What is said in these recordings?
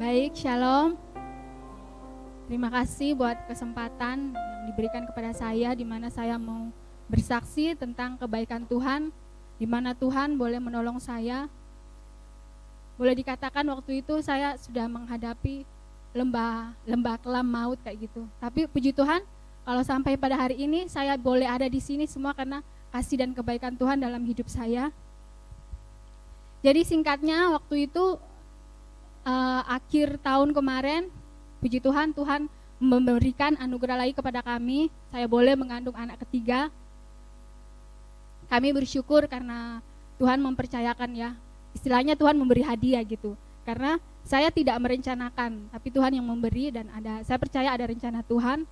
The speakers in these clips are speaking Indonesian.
Baik, shalom. Terima kasih buat kesempatan yang diberikan kepada saya di mana saya mau bersaksi tentang kebaikan Tuhan, di mana Tuhan boleh menolong saya. Boleh dikatakan waktu itu saya sudah menghadapi lembah kelam maut kayak gitu. Tapi puji Tuhan, kalau sampai pada hari ini saya boleh ada di sini semua karena kasih dan kebaikan Tuhan dalam hidup saya. Jadi singkatnya waktu itu akhir tahun kemarin, puji Tuhan, Tuhan memberikan anugerah lagi kepada kami. Saya boleh mengandung anak ketiga. Kami bersyukur karena Tuhan mempercayakan ya. Istilahnya Tuhan memberi hadiah gitu. Karena saya tidak merencanakan, tapi Tuhan yang memberi dan saya percaya ada rencana Tuhan.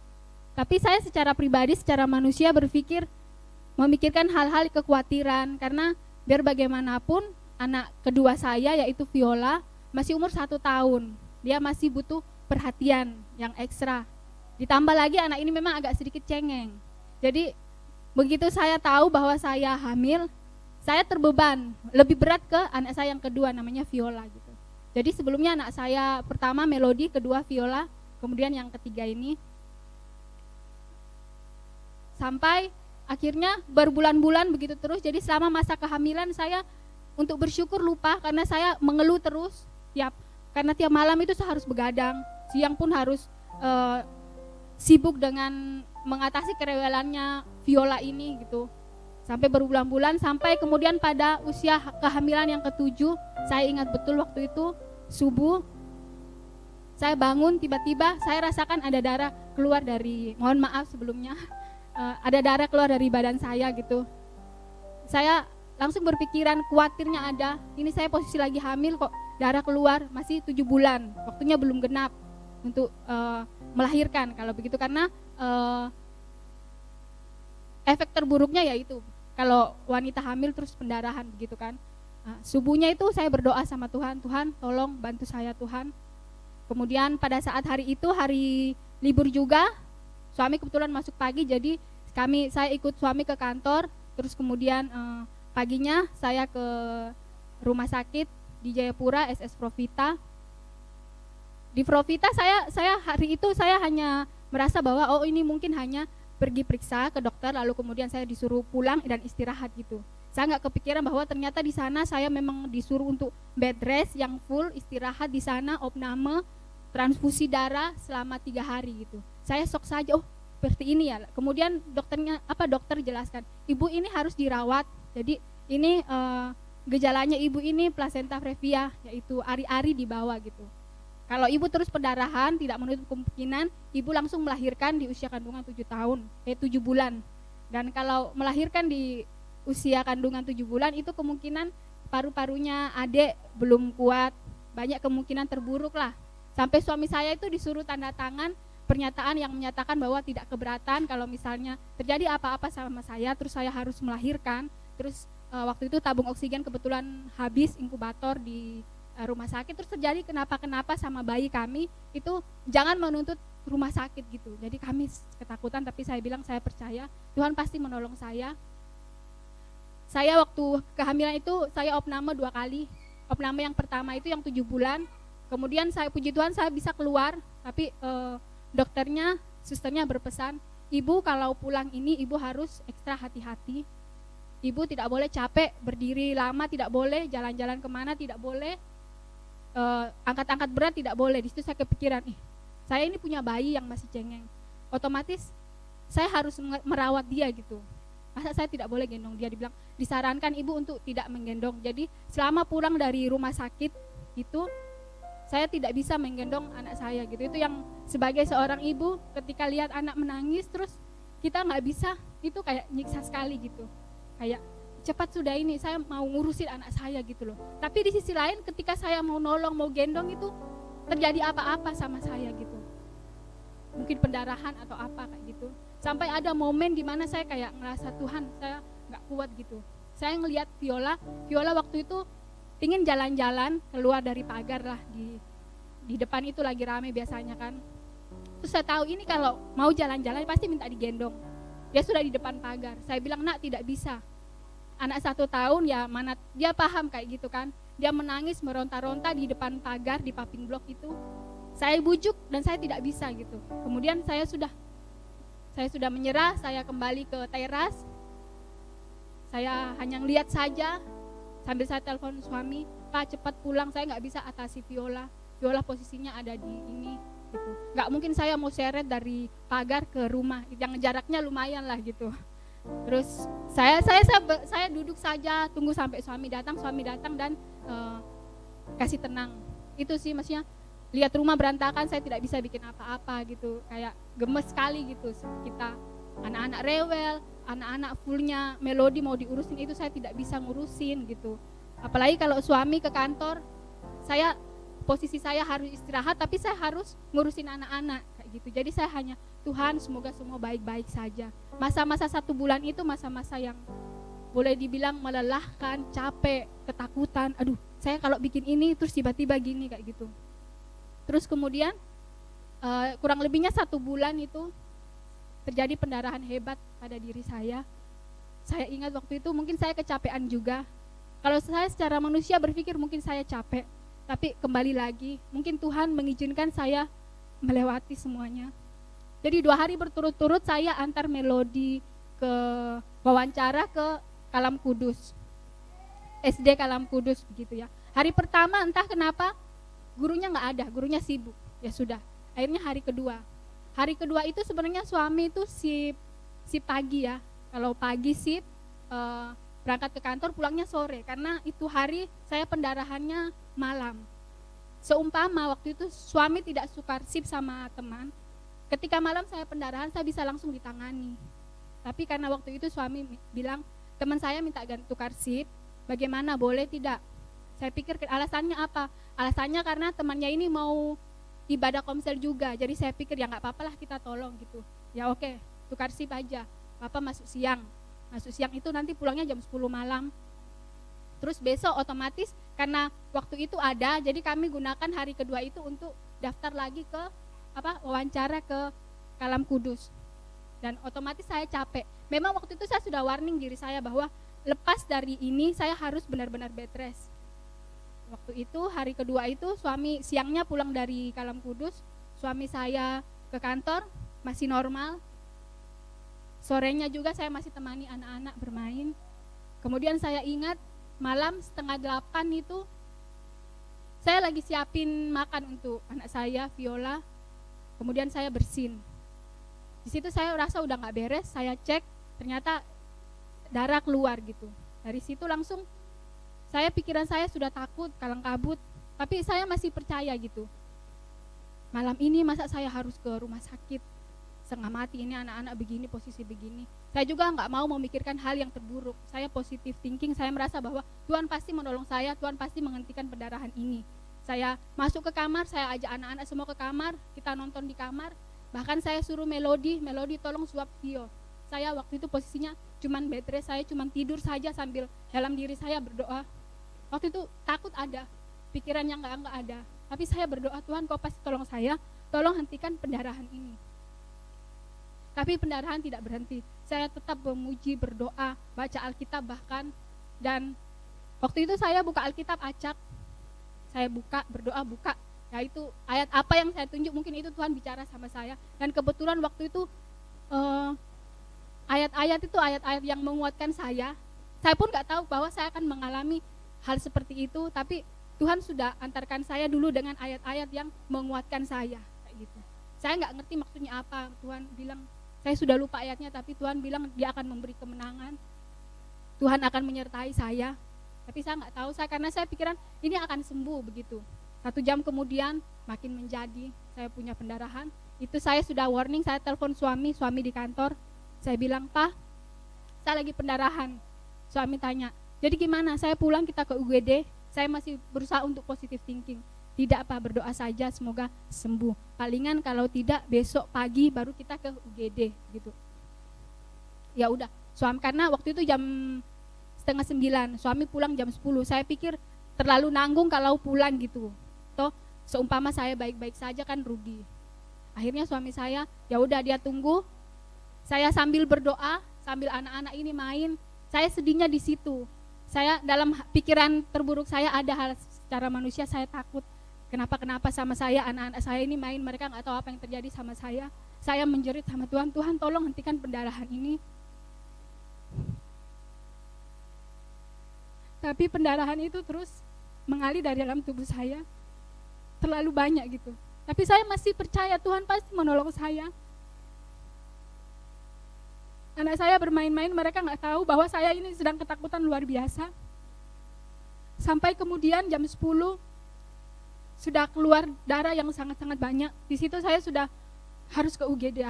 Tapi saya secara pribadi, secara manusia memikirkan hal-hal kekhawatiran karena biar bagaimanapun anak kedua saya yaitu Viola masih umur 1 tahun, dia masih butuh perhatian yang ekstra. Ditambah lagi anak ini memang agak sedikit cengeng. Jadi begitu saya tahu bahwa saya hamil, saya terbeban lebih berat ke anak saya yang kedua namanya Viola gitu. Jadi sebelumnya anak saya pertama Melody, kedua Viola, kemudian yang ketiga ini. Sampai akhirnya berbulan-bulan begitu terus. Jadi selama masa kehamilan saya untuk bersyukur lupa karena saya mengeluh terus. Karena tiap malam itu saya harus begadang, siang pun harus sibuk dengan mengatasi kerewelannya Viola ini gitu. Sampai berbulan-bulan, sampai kemudian pada usia kehamilan yang ke-7, saya ingat betul waktu itu subuh, saya bangun tiba-tiba saya rasakan ada darah keluar dari, mohon maaf sebelumnya, ada darah keluar dari badan saya gitu. Saya langsung berpikiran khawatirnya ada, ini saya posisi lagi hamil kok darah keluar, masih 7 bulan, waktunya belum genap untuk melahirkan kalau begitu, karena efek terburuknya yaitu kalau wanita hamil terus pendarahan begitu kan. Subuhnya itu saya berdoa sama Tuhan, Tuhan tolong bantu saya Tuhan. Kemudian pada saat hari itu hari libur juga, suami kebetulan masuk pagi, jadi saya ikut suami ke kantor, terus kemudian paginya saya ke rumah sakit di Jayapura, SS Profita. Di Profita saya hari itu saya hanya merasa bahwa ini mungkin hanya pergi periksa ke dokter, lalu kemudian saya disuruh pulang dan istirahat gitu. Saya nggak kepikiran bahwa ternyata di sana saya memang disuruh untuk bed rest yang full, istirahat di sana, opname, transfusi darah selama 3 hari gitu. Saya shock saja, seperti ini ya. Kemudian dokter jelaskan, ibu ini harus dirawat. Jadi ini gejalanya ibu ini placenta previa, yaitu ari-ari di bawah gitu. Kalau ibu terus pendarahan, tidak menutup kemungkinan ibu langsung melahirkan di usia kandungan 7 bulan. Dan kalau melahirkan di usia kandungan 7 bulan itu kemungkinan paru-parunya adik belum kuat, banyak kemungkinan terburuk lah. Sampai suami saya itu disuruh tanda tangan pernyataan yang menyatakan bahwa tidak keberatan kalau misalnya terjadi apa-apa sama saya, terus saya harus melahirkan. Terus waktu itu tabung oksigen kebetulan habis, inkubator di rumah sakit, terus terjadi kenapa sama bayi kami, itu jangan menuntut rumah sakit gitu. Jadi kami ketakutan, tapi saya bilang saya percaya Tuhan pasti menolong saya. Saya waktu kehamilan itu saya opname 2 kali. Opname yang pertama itu yang 7 bulan, kemudian saya puji Tuhan saya bisa keluar, tapi dokternya, susternya berpesan, ibu kalau pulang ini ibu harus ekstra hati-hati. Ibu tidak boleh capek, berdiri lama tidak boleh, jalan-jalan kemana tidak boleh, angkat-angkat berat tidak boleh. Di situ saya kepikiran, saya ini punya bayi yang masih cengeng, otomatis saya harus merawat dia gitu. Masa saya tidak boleh gendong dia? Dibilang disarankan ibu untuk tidak menggendong. Jadi selama pulang dari rumah sakit itu saya tidak bisa menggendong anak saya gitu. Itu yang sebagai seorang ibu ketika lihat anak menangis terus kita nggak bisa, itu kayak nyiksa sekali gitu. Kayak cepat sudah ini, saya mau ngurusin anak saya gitu loh. Tapi di sisi lain ketika saya mau nolong, mau gendong itu terjadi apa-apa sama saya gitu. Mungkin pendarahan atau apa kayak gitu. Sampai ada momen di mana saya kayak ngerasa Tuhan saya nggak kuat gitu. Saya ngelihat Viola waktu itu pingin jalan-jalan keluar dari pagar lah, di depan itu lagi rame biasanya kan. Terus saya tahu ini kalau mau jalan-jalan pasti minta digendong. Dia sudah di depan pagar. Saya bilang, nak tidak bisa. Anak 1 tahun ya mana dia paham kayak gitu kan. dia menangis meronta-ronta di depan pagar di pupping block itu. Saya bujuk dan saya tidak bisa gitu. Kemudian saya sudah menyerah, saya kembali ke teras. Saya hanya ngeliat saja sambil saya telepon suami, "Pak, cepat pulang, saya nggak bisa atasi Viola. Viola posisinya ada di ini." Gitu. Nggak mungkin saya mau seret dari pagar ke rumah, yang jaraknya lumayan lah gitu. Terus saya duduk saja, tunggu sampai suami datang dan kasih tenang. Itu sih maksudnya, lihat rumah berantakan, saya tidak bisa bikin apa-apa gitu, kayak gemes sekali gitu. Kita anak-anak rewel, anak-anak fullnya Melodi mau diurusin, itu saya tidak bisa ngurusin gitu. Apalagi kalau suami ke kantor, posisi saya harus istirahat, tapi saya harus ngurusin anak-anak kayak gitu. Jadi saya hanya, Tuhan semoga semua baik-baik saja. Masa-masa 1 bulan itu masa-masa yang boleh dibilang melelahkan, capek, ketakutan. Aduh, saya kalau bikin ini terus tiba-tiba gini kayak gitu. Terus kemudian kurang lebihnya 1 bulan itu terjadi pendarahan hebat pada diri saya. Saya ingat waktu itu mungkin saya kecapean juga. Kalau saya secara manusia berpikir mungkin saya capek, tapi kembali lagi mungkin Tuhan mengizinkan saya melewati semuanya. Jadi 2 hari berturut-turut saya antar Melodi ke wawancara ke Kalam Kudus, SD Kalam Kudus begitu ya. Hari pertama entah kenapa gurunya nggak ada, gurunya sibuk. Ya sudah, akhirnya hari kedua itu sebenarnya suami itu sip pagi ya. Kalau pagi sip berangkat ke kantor, pulangnya sore, karena itu hari saya pendarahannya malam. Seumpama waktu itu suami tidak suka sip sama teman, ketika malam saya pendarahan saya bisa langsung ditangani. Tapi karena waktu itu suami bilang, teman saya minta tukar sip, bagaimana, boleh tidak? Saya pikir alasannya apa? Alasannya karena temannya ini mau ibadah komsel juga, jadi saya pikir ya nggak apa-apa lah, kita tolong gitu. Ya oke, tukar sip aja. Papa masuk siang itu nanti pulangnya jam 10 malam. Terus besok otomatis karena waktu itu ada, jadi kami gunakan hari kedua itu untuk daftar lagi ke wawancara ke Kalam Kudus. Dan otomatis saya capek. Memang waktu itu saya sudah warning diri saya bahwa lepas dari ini saya harus benar-benar bed rest. Waktu itu hari kedua itu suami siangnya pulang dari Kalam Kudus, suami saya ke kantor masih normal. Sorenya juga saya masih temani anak-anak bermain. Kemudian saya ingat malam 7:30 itu saya lagi siapin makan untuk anak saya Viola. Kemudian saya bersin. Di situ saya rasa udah nggak beres, saya cek ternyata darah keluar gitu. Dari situ langsung pikiran saya sudah takut, kalang kabut, tapi saya masih percaya gitu. Malam ini masa saya harus ke rumah sakit, setengah mati, ini anak-anak begini, posisi begini. Saya juga nggak mau memikirkan hal yang terburuk. Saya positive thinking, saya merasa bahwa Tuhan pasti menolong saya, Tuhan pasti menghentikan pendarahan ini. Saya masuk ke kamar, saya ajak anak-anak semua ke kamar, kita nonton di kamar. Bahkan saya suruh Melodi tolong suap Vio. Saya waktu itu posisinya cuman bed rest, saya cuman tidur saja sambil dalam diri saya berdoa. Waktu itu takut ada, pikiran yang enggak ada. Tapi saya berdoa, Tuhan kau pasti tolong saya, tolong hentikan pendarahan ini. Tapi pendarahan tidak berhenti. Saya tetap memuji, berdoa, baca Alkitab bahkan. Dan waktu itu saya buka Alkitab acak. Saya buka, berdoa, buka. Yaitu ayat apa yang saya tunjuk, mungkin itu Tuhan bicara sama saya. Dan kebetulan waktu itu ayat-ayat itu ayat-ayat yang menguatkan saya. Saya pun gak tahu bahwa saya akan mengalami hal seperti itu. Tapi Tuhan sudah antarkan saya dulu dengan ayat-ayat yang menguatkan saya. Kayak gitu. Saya gak ngerti maksudnya apa. Tuhan bilang, saya sudah lupa ayatnya, tapi Tuhan bilang dia akan memberi kemenangan. Tuhan akan menyertai saya. Tapi saya nggak tahu, karena saya pikiran ini akan sembuh begitu. 1 jam kemudian makin menjadi, saya punya pendarahan. Itu saya sudah warning, saya telepon suami di kantor. Saya bilang, Pak, saya lagi pendarahan. Suami tanya, jadi gimana? Saya pulang kita ke UGD, saya masih berusaha untuk positive thinking. Tidak Pak, berdoa saja semoga sembuh. Palingan kalau tidak besok pagi baru kita ke UGD gitu. Ya udah, suami karena waktu itu jam 8:30, suami pulang jam 10. Saya pikir terlalu nanggung kalau pulang gitu. Toh seumpama saya baik-baik saja kan rugi. Akhirnya suami saya, ya udah dia tunggu. Saya sambil berdoa, sambil anak-anak ini main, saya sedihnya di situ. Saya dalam pikiran terburuk saya ada hal secara manusia, saya takut. Kenapa sama saya, anak-anak saya ini main, mereka nggak tahu apa yang terjadi sama saya. Saya menjerit sama Tuhan, Tuhan tolong hentikan pendarahan ini. Tapi pendarahan itu terus mengalir dari dalam tubuh saya, terlalu banyak gitu. Tapi saya masih percaya Tuhan pasti menolong saya. Anak saya bermain-main, mereka nggak tahu bahwa saya ini sedang ketakutan luar biasa. Sampai kemudian jam 10 sudah keluar darah yang sangat-sangat banyak. Di situ saya sudah harus ke UGD.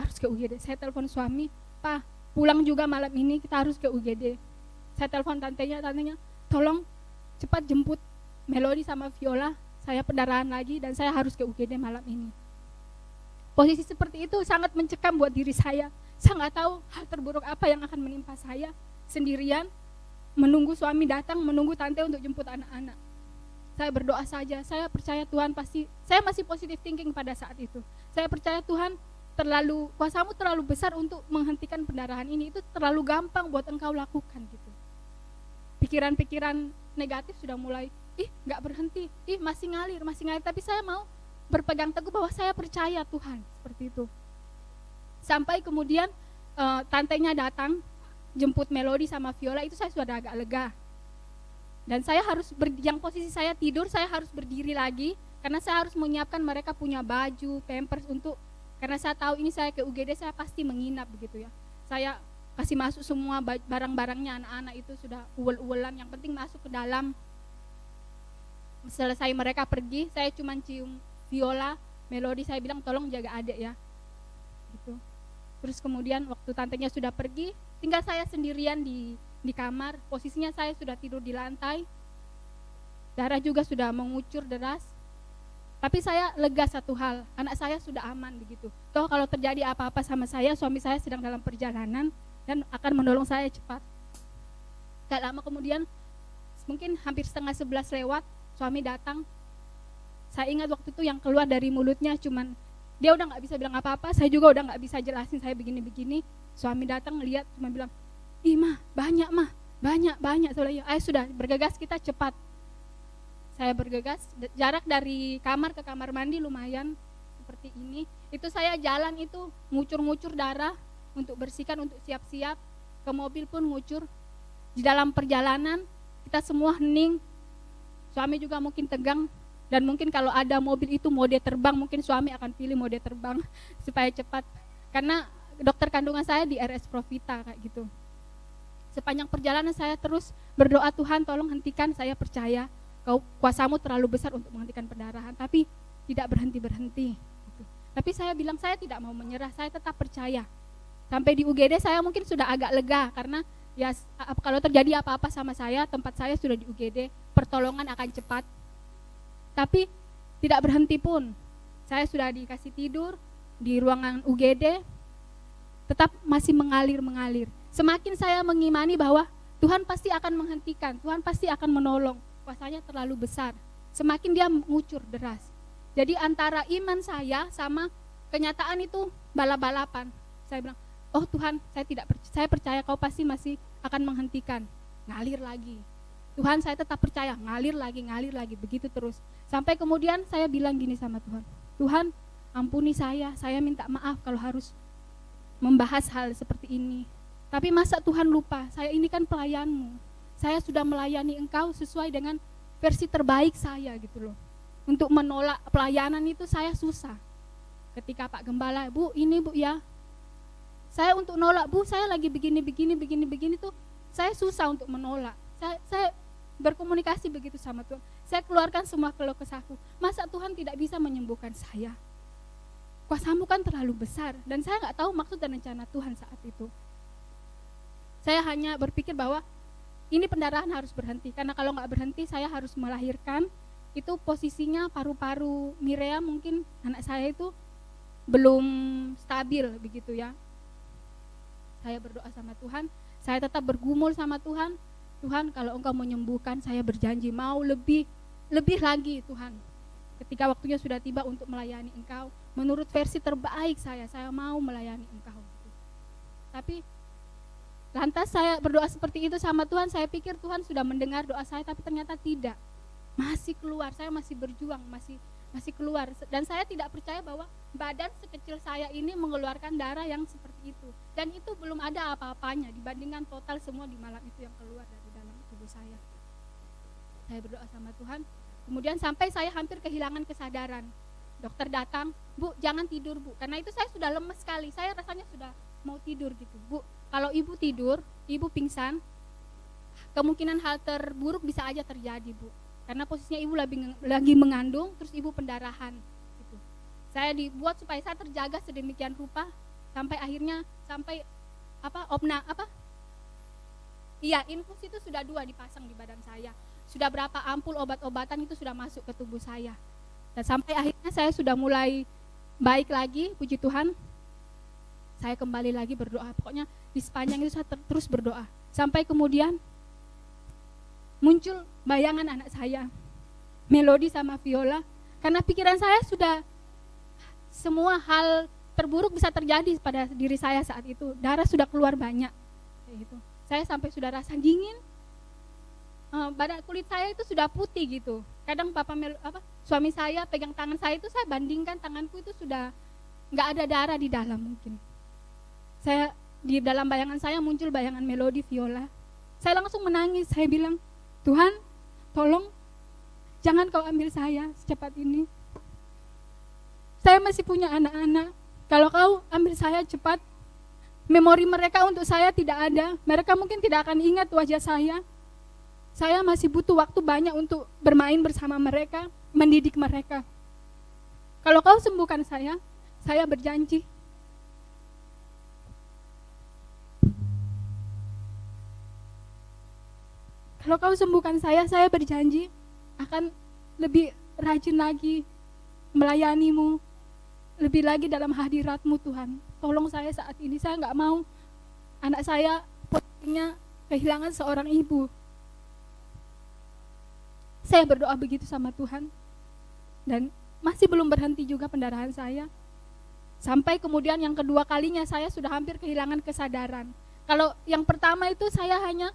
Saya telepon suami, Pak, pulang juga malam ini, kita harus ke UGD. Saya telepon tantenya, tolong cepat jemput Melody sama Viola, saya pendarahan lagi dan saya harus ke UGD malam ini. Posisi seperti itu sangat mencekam buat diri saya. Saya nggak tahu hal terburuk apa yang akan menimpa saya, sendirian, menunggu suami datang, menunggu tante untuk jemput anak-anak. Saya berdoa saja, saya percaya Tuhan pasti, saya masih positive thinking pada saat itu. Saya percaya Tuhan kuasa-Mu terlalu besar untuk menghentikan pendarahan ini, itu terlalu gampang buat Engkau lakukan gitu. Pikiran-pikiran negatif sudah mulai, nggak berhenti, masih ngalir, tapi saya mau berpegang teguh bahwa saya percaya Tuhan, seperti itu. Sampai kemudian tantenya datang jemput Melody sama Viola, itu saya sudah agak lega. Dan saya harus yang posisi saya tidur, saya harus berdiri lagi karena saya harus menyiapkan mereka punya baju, pampers karena saya tahu ini saya ke UGD saya pasti menginap begitu ya. Saya kasih masuk semua barang-barangnya anak-anak itu sudah uwel-uwelan, yang penting masuk ke dalam. Selesai mereka pergi, saya cuma cium Viola, Melody, saya bilang tolong jaga adik ya. Gitu. Terus kemudian waktu tantenya sudah pergi, tinggal saya sendirian di kamar. Posisinya saya sudah tidur di lantai, darah juga sudah mengucur deras. Tapi saya lega satu hal, anak saya sudah aman begitu. Toh kalau terjadi apa-apa sama saya, suami saya sedang dalam perjalanan dan akan menolong saya cepat. Gak lama kemudian, mungkin hampir 10:30 lewat, suami datang. Saya ingat waktu itu yang keluar dari mulutnya cuman, dia udah gak bisa bilang apa-apa, saya juga udah gak bisa jelasin saya begini-begini. Suami datang lihat cuma bilang, mah, banyak. Soalnya, ayo sudah bergegas kita cepat. Saya bergegas, jarak dari kamar ke kamar mandi lumayan seperti ini. Itu saya jalan itu ngucur-ngucur darah untuk bersihkan, untuk siap-siap. Ke mobil pun ngucur. Di dalam perjalanan kita semua hening. Suami juga mungkin tegang. Dan mungkin kalau ada mobil itu mode terbang, mungkin suami akan pilih mode terbang supaya cepat. Karena dokter kandungan saya di RS Profita kayak gitu. Sepanjang perjalanan saya terus berdoa, Tuhan tolong hentikan, saya percaya kuasa-Mu terlalu besar untuk menghentikan pendarahan, tapi tidak berhenti-berhenti. Gitu. Tapi saya bilang saya tidak mau menyerah, saya tetap percaya. Sampai di UGD saya mungkin sudah agak lega, karena ya kalau terjadi apa-apa sama saya, tempat saya sudah di UGD, pertolongan akan cepat. Tapi tidak berhenti pun, saya sudah dikasih tidur di ruangan UGD, tetap masih mengalir. Semakin saya mengimani bahwa Tuhan pasti akan menghentikan, Tuhan pasti akan menolong, kuasanya terlalu besar. Semakin dia mengucur deras. Jadi antara iman saya sama kenyataan itu balap-balapan. Saya bilang, oh Tuhan, saya percaya Kau pasti masih akan menghentikan. Ngalir lagi. Tuhan, saya tetap percaya, ngalir lagi, begitu terus. Sampai kemudian saya bilang gini sama Tuhan, Tuhan ampuni saya minta maaf kalau harus membahas hal seperti ini. Tapi masa Tuhan lupa, saya ini kan pelayan-Mu. Saya sudah melayani Engkau sesuai dengan versi terbaik saya gitu loh. Untuk menolak pelayanan itu saya susah. Ketika Pak Gembala, Bu ini Bu ya, saya untuk nolak, Bu saya lagi begini tuh, saya susah untuk menolak. Saya berkomunikasi begitu sama Tuhan. Saya keluarkan semua keluh kesahku. Masa Tuhan tidak bisa menyembuhkan saya? Kuasa-Mu kan terlalu besar. Dan saya gak tahu maksud dan rencana Tuhan saat itu. Saya hanya berpikir bahwa ini pendarahan harus berhenti. Karena kalau gak berhenti saya harus melahirkan. Itu posisinya paru-paru Mirea mungkin anak saya itu belum stabil begitu ya. Saya berdoa sama Tuhan. Saya tetap bergumul sama Tuhan. Tuhan kalau Engkau menyembuhkan, saya berjanji mau lebih lagi Tuhan. Ketika waktunya sudah tiba untuk melayani Engkau, menurut versi terbaik saya mau melayani Engkau. Tapi Lantas saya berdoa seperti itu sama Tuhan, saya pikir Tuhan sudah mendengar doa saya, tapi ternyata tidak. Masih keluar, saya masih berjuang, masih keluar. Dan saya tidak percaya bahwa badan sekecil saya ini mengeluarkan darah yang seperti itu. Dan itu belum ada apa-apanya dibandingkan total semua di malam itu yang keluar dari dalam tubuh saya. Saya berdoa sama Tuhan, kemudian sampai saya hampir kehilangan kesadaran. Dokter datang, "Bu, jangan tidur, Bu." Karena itu saya sudah lemes sekali, saya rasanya sudah mau tidur gitu. "Bu, kalau Ibu tidur, Ibu pingsan, kemungkinan hal terburuk bisa aja terjadi, Bu. Karena posisinya Ibu lagi mengandung, terus Ibu pendarahan." Gitu. Saya dibuat supaya saya terjaga sedemikian rupa, sampai akhirnya infus itu sudah 2 dipasang di badan saya. Sudah berapa ampul obat-obatan itu sudah masuk ke tubuh saya. Dan sampai akhirnya saya sudah mulai baik lagi, puji Tuhan. Saya kembali lagi berdoa. Pokoknya di sepanjang itu saya terus berdoa. Sampai kemudian muncul bayangan anak saya, Melody sama Viola. Karena pikiran saya sudah, semua hal terburuk bisa terjadi pada diri saya saat itu. Darah sudah keluar banyak. Kayak gitu. Saya sampai sudah rasa dingin. Badan kulit saya itu sudah putih gitu. Kadang suami saya pegang tangan saya itu, saya bandingkan tanganku itu sudah nggak ada darah di dalam mungkin. Saya di dalam bayangan saya muncul bayangan Melody, Viola. Saya langsung menangis. Saya bilang, "Tuhan, tolong jangan Kau ambil saya secepat ini. Saya masih punya anak-anak. Kalau Kau ambil saya cepat, memori mereka untuk saya tidak ada. Mereka mungkin tidak akan ingat wajah saya. Saya masih butuh waktu banyak untuk bermain bersama mereka, mendidik mereka. Kalau Kau sembuhkan saya berjanji." Kalau Kau sembuhkan saya berjanji akan lebih rajin lagi melayani-Mu, lebih lagi dalam hadirat-Mu Tuhan. Tolong saya saat ini, saya nggak mau anak saya posisinya kehilangan seorang ibu. Saya berdoa begitu sama Tuhan, dan masih belum berhenti juga pendarahan saya. Sampai kemudian yang kedua kalinya saya sudah hampir kehilangan kesadaran. Kalau yang pertama itu saya hanya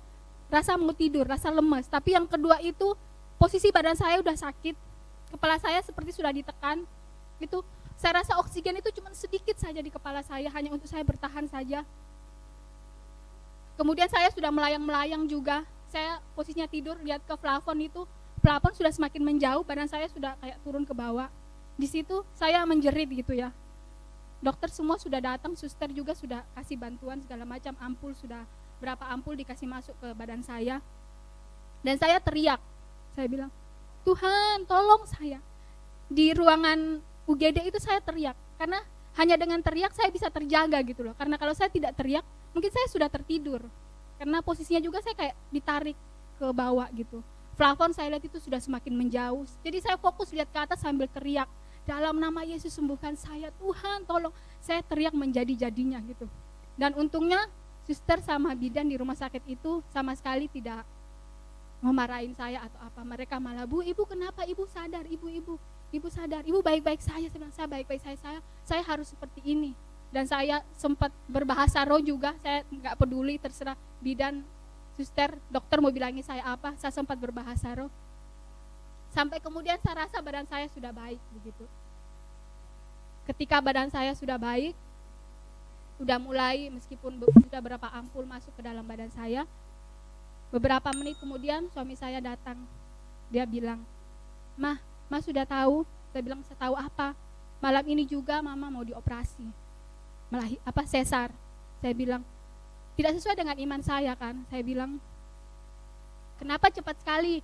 rasa mau tidur, rasa lemas. Tapi yang kedua itu posisi badan saya udah sakit, kepala saya seperti sudah ditekan. Itu saya rasa oksigen itu cuma sedikit saja di kepala saya, hanya untuk saya bertahan saja. Kemudian saya sudah melayang-melayang juga. Saya posisinya tidur, lihat ke plafon itu, plafon sudah semakin menjauh, badan saya sudah kayak turun ke bawah. Di situ saya menjerit gitu ya. Dokter semua sudah datang, suster juga sudah kasih bantuan segala macam, ampul sudah berapa ampul dikasih masuk ke badan saya. Dan saya teriak, saya bilang, "Tuhan, tolong saya." Di ruangan UGD itu saya teriak, karena hanya dengan teriak saya bisa terjaga gitu loh. Karena kalau saya tidak teriak, mungkin saya sudah tertidur. Karena posisinya juga saya kayak ditarik ke bawah gitu. Plafon saya lihat itu sudah semakin menjauh. Jadi saya fokus lihat ke atas sambil teriak, "Dalam nama Yesus sembuhkan saya, Tuhan tolong." Saya teriak menjadi-jadinya gitu. Dan untungnya suster sama bidan di rumah sakit itu sama sekali tidak memarahin saya atau apa. Mereka malah, "Bu, Ibu kenapa? Ibu sadar, Ibu sadar, Ibu baik-baik saya." Saya bilang, "Saya baik-baik saya harus seperti ini." Dan saya sempat berbahasa roh juga, saya nggak peduli, terserah bidan, suster, dokter mau bilangin saya apa, saya sempat berbahasa roh. Sampai kemudian saya rasa badan saya sudah baik begitu. Ketika badan saya sudah baik, sudah mulai meskipun sudah berapa ampul masuk ke dalam badan saya, beberapa menit kemudian suami saya datang. Dia bilang, "Mah sudah tahu?" Saya bilang, "Saya tahu apa?" "Malam ini juga mama mau dioperasi. Sesar." Saya bilang, "Tidak sesuai dengan iman saya kan?" Saya bilang, "Kenapa cepat sekali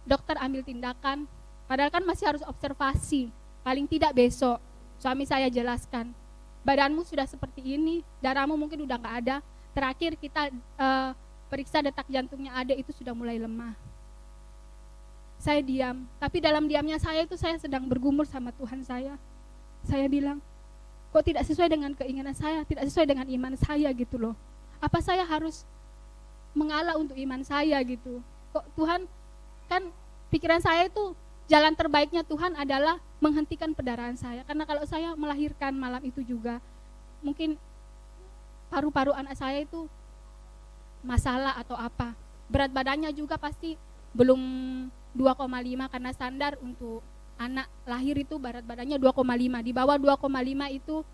dokter ambil tindakan? Padahal kan masih harus observasi, paling tidak besok." Suami saya jelaskan, "Badanmu sudah seperti ini, darahmu mungkin udah gak ada. Terakhir kita periksa detak jantungnya ada, itu sudah mulai lemah." Saya diam, tapi dalam diamnya saya itu saya sedang bergumul sama Tuhan saya. Saya bilang, kok tidak sesuai dengan keinginan saya, tidak sesuai dengan iman saya gitu loh. Apa saya harus mengalah untuk iman saya gitu? Kok Tuhan, kan pikiran saya itu jalan terbaiknya Tuhan adalah menghentikan pendarahan saya. Karena kalau saya melahirkan malam itu juga, mungkin paru-paru anak saya itu masalah atau apa. Berat badannya juga pasti belum 2,5 karena standar untuk anak lahir itu berat badannya 2,5. Di bawah 2,5 itu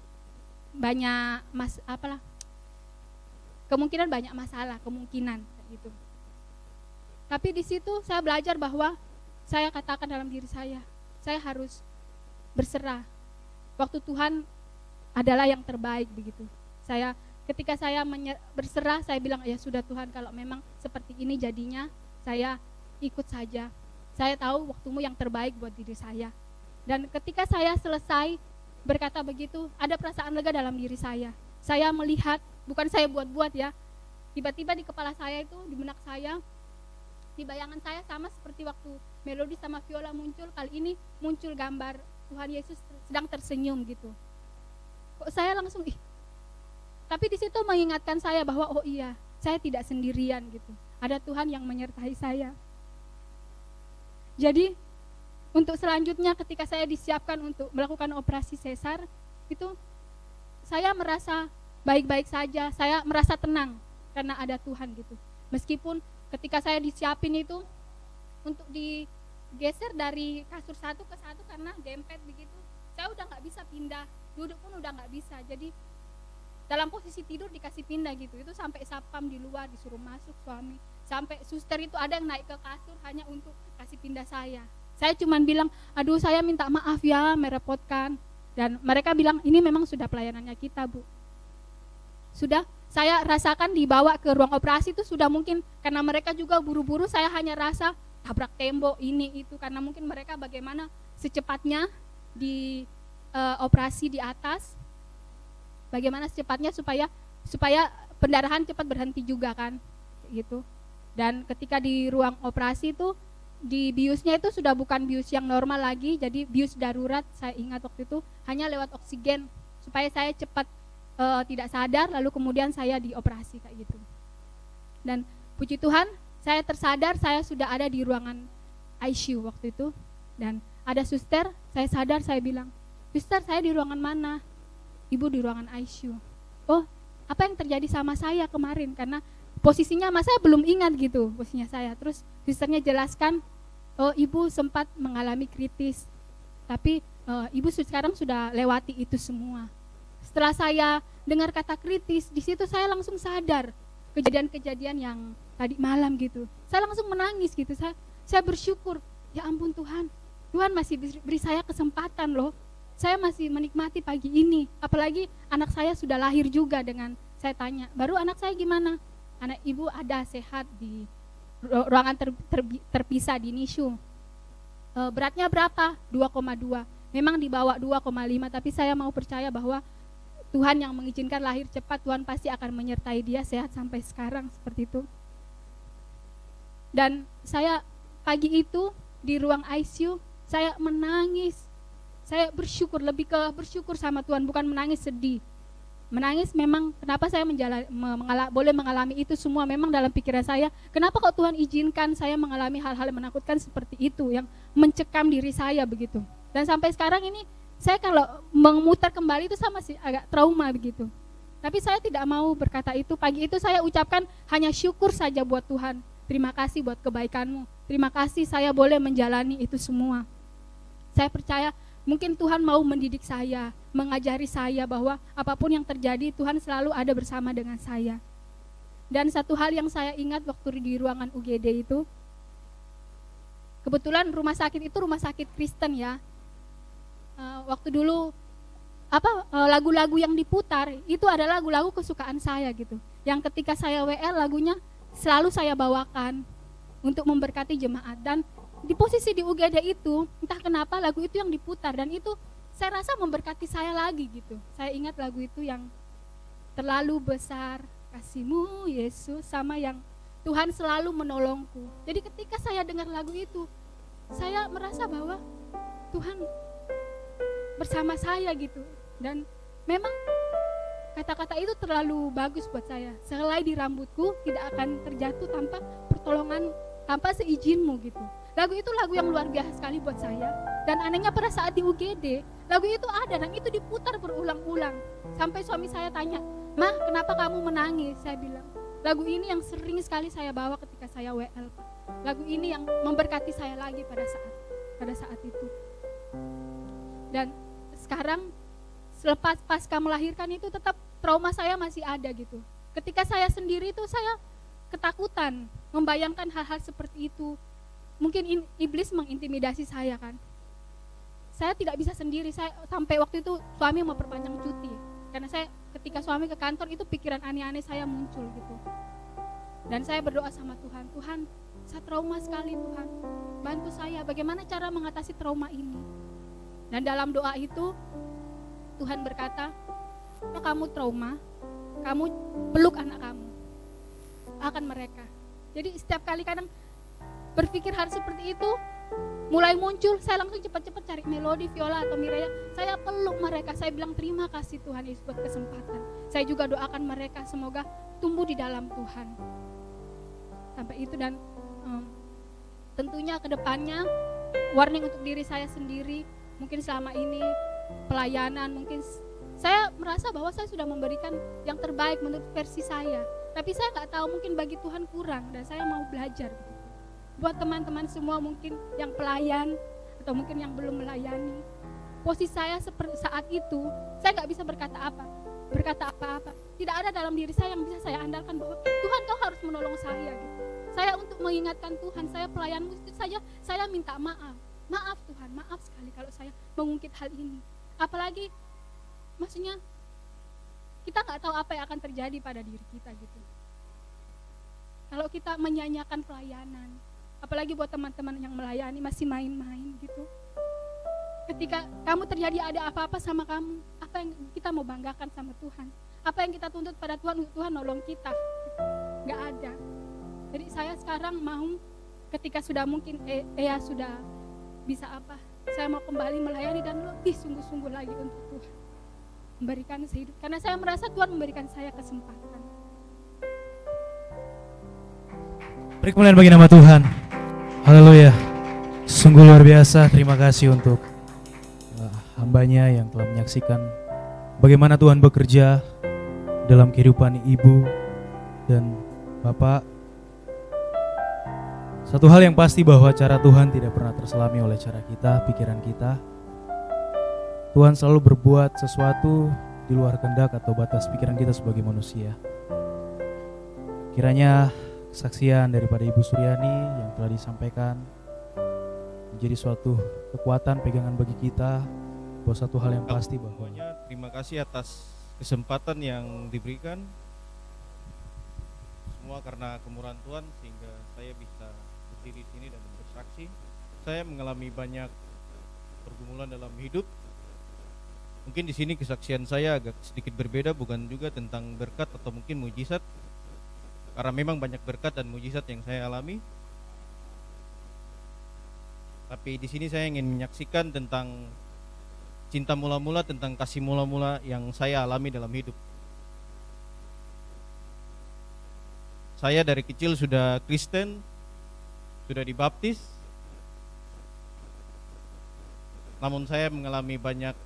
banyak kemungkinan banyak masalah, kemungkinan gitu. Tapi di situ saya belajar bahwa saya katakan dalam diri saya harus berserah. Waktu Tuhan adalah yang terbaik begitu. Ketika saya berserah, saya bilang ya sudah Tuhan, kalau memang seperti ini jadinya, saya ikut saja. Saya tahu waktumu yang terbaik buat diri saya. Dan ketika saya selesai berkata begitu, ada perasaan lega dalam diri saya. Saya melihat, bukan saya buat-buat ya, tiba-tiba di kepala saya itu, di benak saya, di bayangan saya sama seperti waktu Melody sama Viola muncul, kali ini muncul gambar Tuhan Yesus sedang tersenyum gitu. Kok saya langsung tapi di situ mengingatkan saya bahwa oh iya, saya tidak sendirian gitu. Ada Tuhan yang menyertai saya. Jadi untuk selanjutnya ketika saya disiapkan untuk melakukan operasi sesar, itu saya merasa baik-baik saja, saya merasa tenang karena ada Tuhan gitu. Meskipun ketika saya disiapin itu untuk digeser dari kasur satu ke satu karena dempet begitu, saya udah nggak bisa pindah, duduk pun udah nggak bisa. Jadi dalam posisi tidur dikasih pindah gitu, itu sampai sapam di luar disuruh masuk suami, sampai suster itu ada yang naik ke kasur hanya untuk kasih pindah saya. Saya cuman bilang, aduh saya minta maaf ya merepotkan, dan mereka bilang ini memang sudah pelayanannya kita Bu. Sudah saya rasakan dibawa ke ruang operasi itu sudah mungkin karena mereka juga buru-buru, saya hanya rasa tabrak tembok ini itu karena mungkin mereka bagaimana secepatnya di operasi di atas, bagaimana secepatnya supaya pendarahan cepat berhenti juga kan gitu. Dan ketika di ruang operasi itu di biusnya itu sudah bukan bius yang normal lagi, jadi bius darurat. Saya ingat waktu itu hanya lewat oksigen supaya saya cepat tidak sadar, lalu kemudian saya dioperasi kayak gitu. Dan puji Tuhan saya tersadar, saya sudah ada di ruangan ICU waktu itu, dan ada suster, saya sadar, saya bilang, suster saya di ruangan mana? Ibu di ruangan ICU. Oh, apa yang terjadi sama saya kemarin? Karena posisinya saya belum ingat gitu posisinya saya. Terus susternya jelaskan, oh ibu sempat mengalami kritis, tapi ibu sekarang sudah lewati itu semua. Setelah saya dengar kata kritis, di situ saya langsung sadar kejadian-kejadian yang tadi malam gitu. Saya langsung menangis gitu. Saya bersyukur, ya ampun Tuhan, Tuhan masih beri saya kesempatan loh. Saya masih menikmati pagi ini. Apalagi anak saya sudah lahir juga dengan, saya tanya, baru anak saya gimana? Anak ibu ada sehat di ruangan terpisah di NICU. Beratnya berapa? 2,2. Memang dibawa 2,5, tapi saya mau percaya bahwa Tuhan yang mengizinkan lahir cepat, Tuhan pasti akan menyertai dia sehat sampai sekarang seperti itu. Dan saya pagi itu di ruang ICU, saya menangis. Saya bersyukur, lebih ke bersyukur sama Tuhan, bukan menangis sedih. Menangis memang, kenapa saya boleh mengalami itu semua, memang dalam pikiran saya, kenapa kok Tuhan izinkan saya mengalami hal-hal yang menakutkan seperti itu, yang mencekam diri saya begitu. Dan sampai sekarang ini, saya kalau memutar kembali itu sama sih agak trauma begitu. Tapi saya tidak mau berkata itu. Pagi itu saya ucapkan hanya syukur saja buat Tuhan. Terima kasih buat kebaikan-Mu. Terima kasih saya boleh menjalani itu semua. Saya percaya mungkin Tuhan mau mendidik saya, mengajari saya bahwa apapun yang terjadi Tuhan selalu ada bersama dengan saya. Dan satu hal yang saya ingat waktu di ruangan UGD itu, kebetulan rumah sakit itu rumah sakit Kristen ya. Waktu dulu lagu-lagu yang diputar itu adalah lagu-lagu kesukaan saya gitu. Yang ketika saya WL lagunya selalu saya bawakan untuk memberkati jemaat. Dan di posisi di UGD itu entah kenapa lagu itu yang diputar, dan itu saya rasa memberkati saya lagi gitu. Saya ingat lagu itu yang terlalu besar kasih-Mu Yesus, sama yang Tuhan selalu menolongku. Jadi ketika saya dengar lagu itu, saya merasa bahwa Tuhan bersama saya gitu. Dan memang kata-kata itu terlalu bagus buat saya. Sehelai di rambutku tidak akan terjatuh tanpa pertolongan, tanpa seizin-Mu gitu. Lagu itu lagu yang luar biasa sekali buat saya. Dan anehnya pada saat di UGD, lagu itu ada dan itu diputar berulang-ulang. Sampai suami saya tanya, "Mah, kenapa kamu menangis?" Saya bilang, Lagu ini yang sering sekali saya bawa ketika saya WL, Pak. Lagu ini yang memberkati saya lagi pada saat itu. Dan sekarang selepas pasca melahirkan itu tetap trauma saya masih ada gitu. Ketika saya sendiri itu saya ketakutan membayangkan hal-hal seperti itu. Mungkin iblis mengintimidasi saya kan. Saya tidak bisa sendiri. Saya sampai waktu itu suami mau perpanjang cuti. Karena saya ketika suami ke kantor itu pikiran aneh-aneh saya muncul gitu. Dan saya berdoa sama Tuhan, Tuhan, saya trauma sekali Tuhan. Bantu saya bagaimana cara mengatasi trauma ini. Dan dalam doa itu Tuhan berkata, kalau kamu trauma, kamu peluk anak kamu. Akan mereka. Jadi setiap kali kadang berpikir hal seperti itu mulai muncul, saya langsung cepat-cepat cari Melody, Viola atau Mireya. Saya peluk mereka, saya bilang terima kasih Tuhan Yesus buat kesempatan. Saya juga doakan mereka semoga tumbuh di dalam Tuhan. Sampai itu dan tentunya ke depannya warning untuk diri saya sendiri. Mungkin selama ini pelayanan, mungkin saya merasa bahwa saya sudah memberikan yang terbaik menurut versi saya. Tapi saya nggak tahu mungkin bagi Tuhan kurang dan saya mau belajar. Buat teman-teman semua mungkin yang pelayan atau mungkin yang belum melayani, posisi saya seperti saat itu, saya nggak bisa berkata apa-apa. Tidak ada dalam diri saya yang bisa saya andalkan bahwa Tuhan kau harus menolong saya gitu. Saya untuk mengingatkan Tuhan, saya pelayanmu itu saja saya minta maaf. Maaf Tuhan, maaf sekali kalau saya mengungkit hal ini. Apalagi maksudnya kita nggak tahu apa yang akan terjadi pada diri kita gitu. Kalau kita menyanyiakan pelayanan, apalagi buat teman-teman yang melayani masih main-main gitu. Ketika kamu terjadi ada apa-apa sama kamu, apa yang kita mau banggakan sama Tuhan? Apa yang kita tuntut pada Tuhan, Tuhan nolong kita? Gak ada. Jadi saya sekarang mau ketika sudah mungkin sudah bisa apa, saya mau kembali melayani dan lebih sungguh-sungguh lagi untuk Tuhan. Memberikan sehidup, karena saya merasa Tuhan memberikan saya kesempatan. Beri kemuliaan bagi nama Tuhan. Haleluya. Sungguh luar biasa. Terima kasih untuk hambanya yang telah menyaksikan bagaimana Tuhan bekerja dalam kehidupan ibu dan bapak. Satu hal yang pasti bahwa cara Tuhan tidak pernah terselami oleh cara kita, pikiran kita. Tuhan selalu berbuat sesuatu di luar kehendak atau batas pikiran kita sebagai manusia. Kiranya kesaksian daripada Ibu Suryani yang telah disampaikan menjadi suatu kekuatan pegangan bagi kita bahwa satu hal yang pasti bahwa terima kasih atas kesempatan yang diberikan semua karena kemurahan Tuhan sehingga saya bisa berdiri di sini dan bersaksi. Saya mengalami banyak pergumulan dalam hidup. Mungkin di sini kesaksian saya agak sedikit berbeda, bukan juga tentang berkat atau mungkin mujizat. Karena memang banyak berkat dan mujizat yang saya alami. Tapi di sini saya ingin menyaksikan tentang cinta mula-mula, tentang kasih mula-mula yang saya alami dalam hidup. Saya dari kecil sudah Kristen, sudah dibaptis. Namun saya mengalami banyak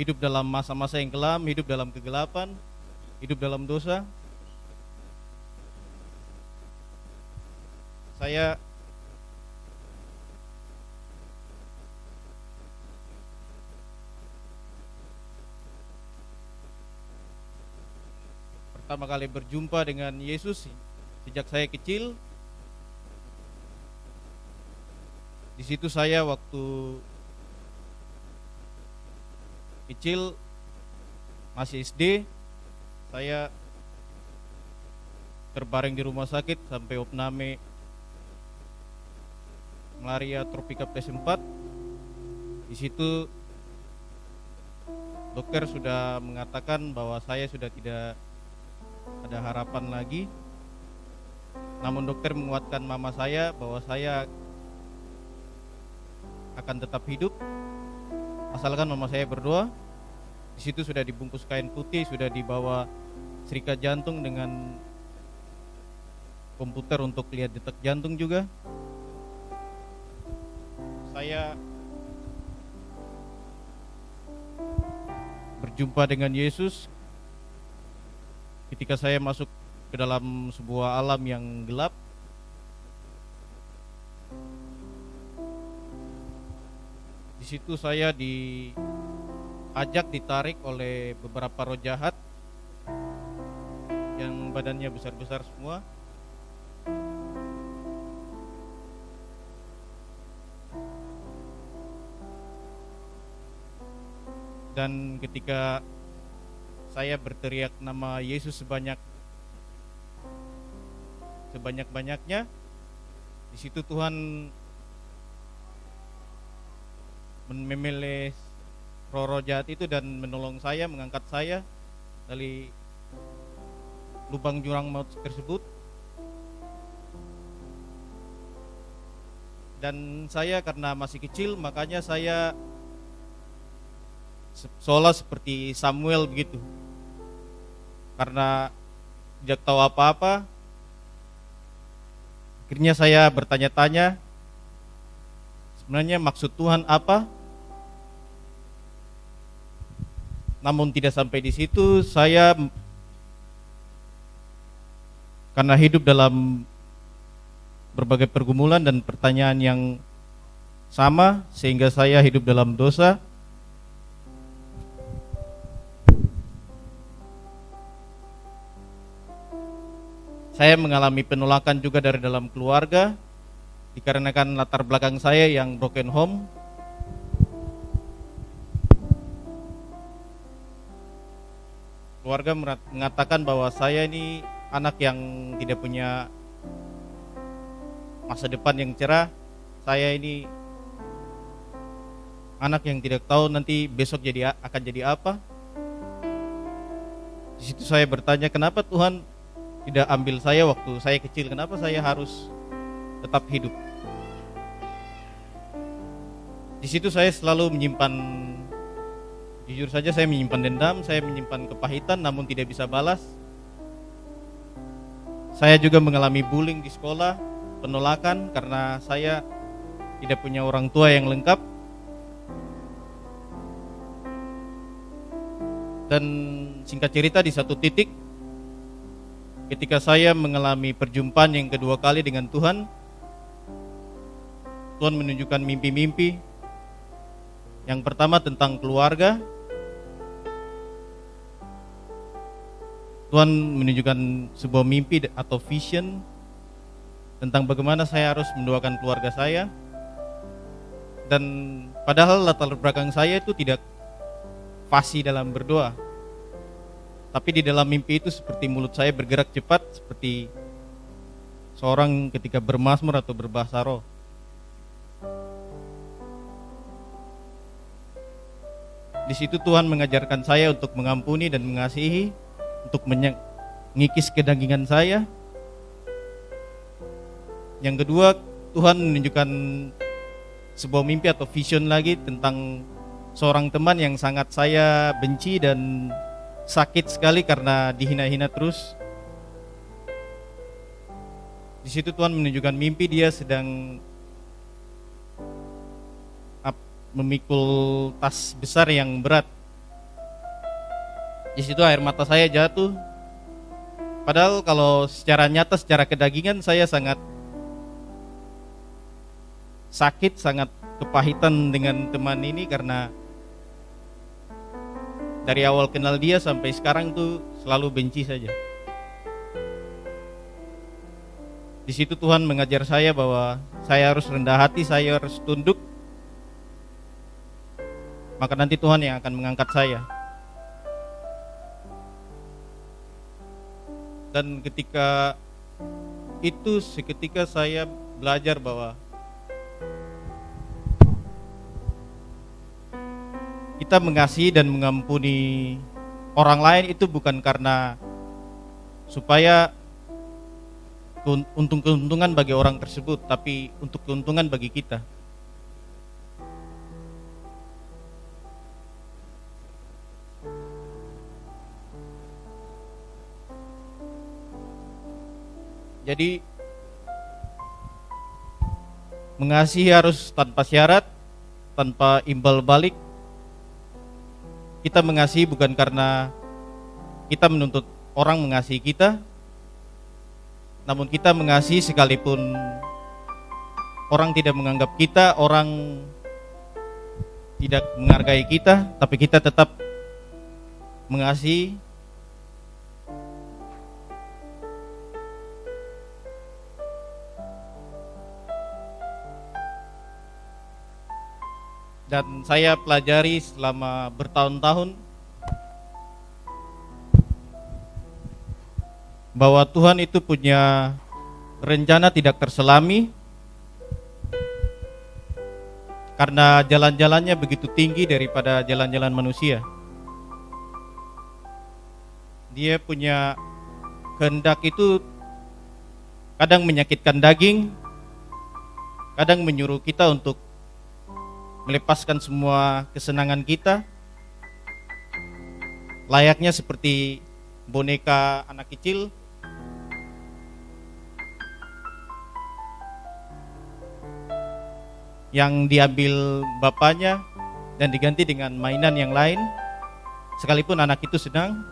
hidup dalam masa-masa yang kelam, hidup dalam kegelapan, hidup dalam dosa. Saya pertama kali berjumpa dengan Yesus sejak saya kecil. Di situ saya waktu kecil masih SD, saya terbaring di rumah sakit sampai opname malaria tropika P4. Di situ dokter sudah mengatakan bahwa saya sudah tidak ada harapan lagi. Namun dokter menguatkan mama saya bahwa saya akan tetap hidup asalkan mama saya berdoa. Di situ sudah dibungkus kain putih, sudah dibawa serikat jantung dengan komputer untuk lihat detak jantung juga. Saya berjumpa dengan Yesus ketika saya masuk ke dalam sebuah alam yang gelap, di situ saya ditarik oleh beberapa roh jahat yang badannya besar-besar semua. Dan ketika saya berteriak nama Yesus sebanyak-banyaknya, di situ Tuhan memeleh roh-roh jahat itu dan menolong saya, mengangkat saya dari lubang jurang maut tersebut. Dan saya karena masih kecil, makanya saya seolah seperti Samuel begitu, karena tidak tahu apa-apa. Akhirnya saya bertanya-tanya, sebenarnya maksud Tuhan apa? Namun tidak sampai di situ. Saya karena hidup dalam berbagai pergumulan dan pertanyaan yang sama, sehingga saya hidup dalam dosa. Saya mengalami penolakan juga dari dalam keluarga, dikarenakan latar belakang saya yang broken home. Keluarga mengatakan bahwa saya ini anak yang tidak punya masa depan yang cerah. Saya ini anak yang tidak tahu nanti besok akan jadi apa. Di situ saya bertanya, kenapa Tuhan tidak ambil saya waktu saya kecil? Kenapa saya harus tetap hidup? Di situ saya selalu menyimpan, jujur saja saya menyimpan dendam, saya menyimpan kepahitan, namun tidak bisa balas. Saya juga mengalami bullying di sekolah, penolakan karena saya tidak punya orang tua yang lengkap. Dan singkat cerita, di satu titik ketika saya mengalami perjumpaan yang kedua kali dengan Tuhan, Tuhan menunjukkan mimpi-mimpi. Yang pertama tentang keluarga. Tuhan menunjukkan sebuah mimpi atau vision tentang bagaimana saya harus mendoakan keluarga saya. Dan padahal latar belakang saya itu tidak fasih dalam berdoa, tapi di dalam mimpi itu seperti mulut saya bergerak cepat, seperti seorang ketika bermazmur atau berbahasa roh. Di situ Tuhan mengajarkan saya untuk mengampuni dan mengasihi, untuk mengikis kedagingan saya. Yang kedua, Tuhan menunjukkan sebuah mimpi atau vision lagi tentang seorang teman yang sangat saya benci dan sakit sekali karena dihina-hina terus. Di situ Tuhan menunjukkan mimpi dia sedang memikul tas besar yang berat. Di situ air mata saya jatuh. Padahal kalau secara nyata, secara kedagingan saya sangat sakit, sangat kepahitan dengan teman ini karena dari awal kenal dia sampai sekarang tuh selalu benci saja. Di situ Tuhan mengajar saya bahwa saya harus rendah hati, saya harus tunduk. Maka nanti Tuhan yang akan mengangkat saya. Dan ketika itu seketika saya belajar bahwa kita mengasihi dan mengampuni orang lain itu bukan karena supaya keuntungan bagi orang tersebut, tapi untuk keuntungan bagi kita. Jadi mengasihi harus tanpa syarat, tanpa imbal balik. Kita mengasihi bukan karena kita menuntut orang mengasihi kita, namun kita mengasihi sekalipun orang tidak menganggap kita, orang tidak menghargai kita, tapi kita tetap mengasihi. Dan saya pelajari selama bertahun-tahun bahwa Tuhan itu punya rencana tidak terselami, karena jalan-jalannya begitu tinggi daripada jalan-jalan manusia. Dia punya kehendak itu kadang menyakitkan daging, kadang menyuruh kita untuk melepaskan semua kesenangan kita, layaknya seperti boneka anak kecil yang diambil bapaknya dan diganti dengan mainan yang lain, sekalipun anak itu senang.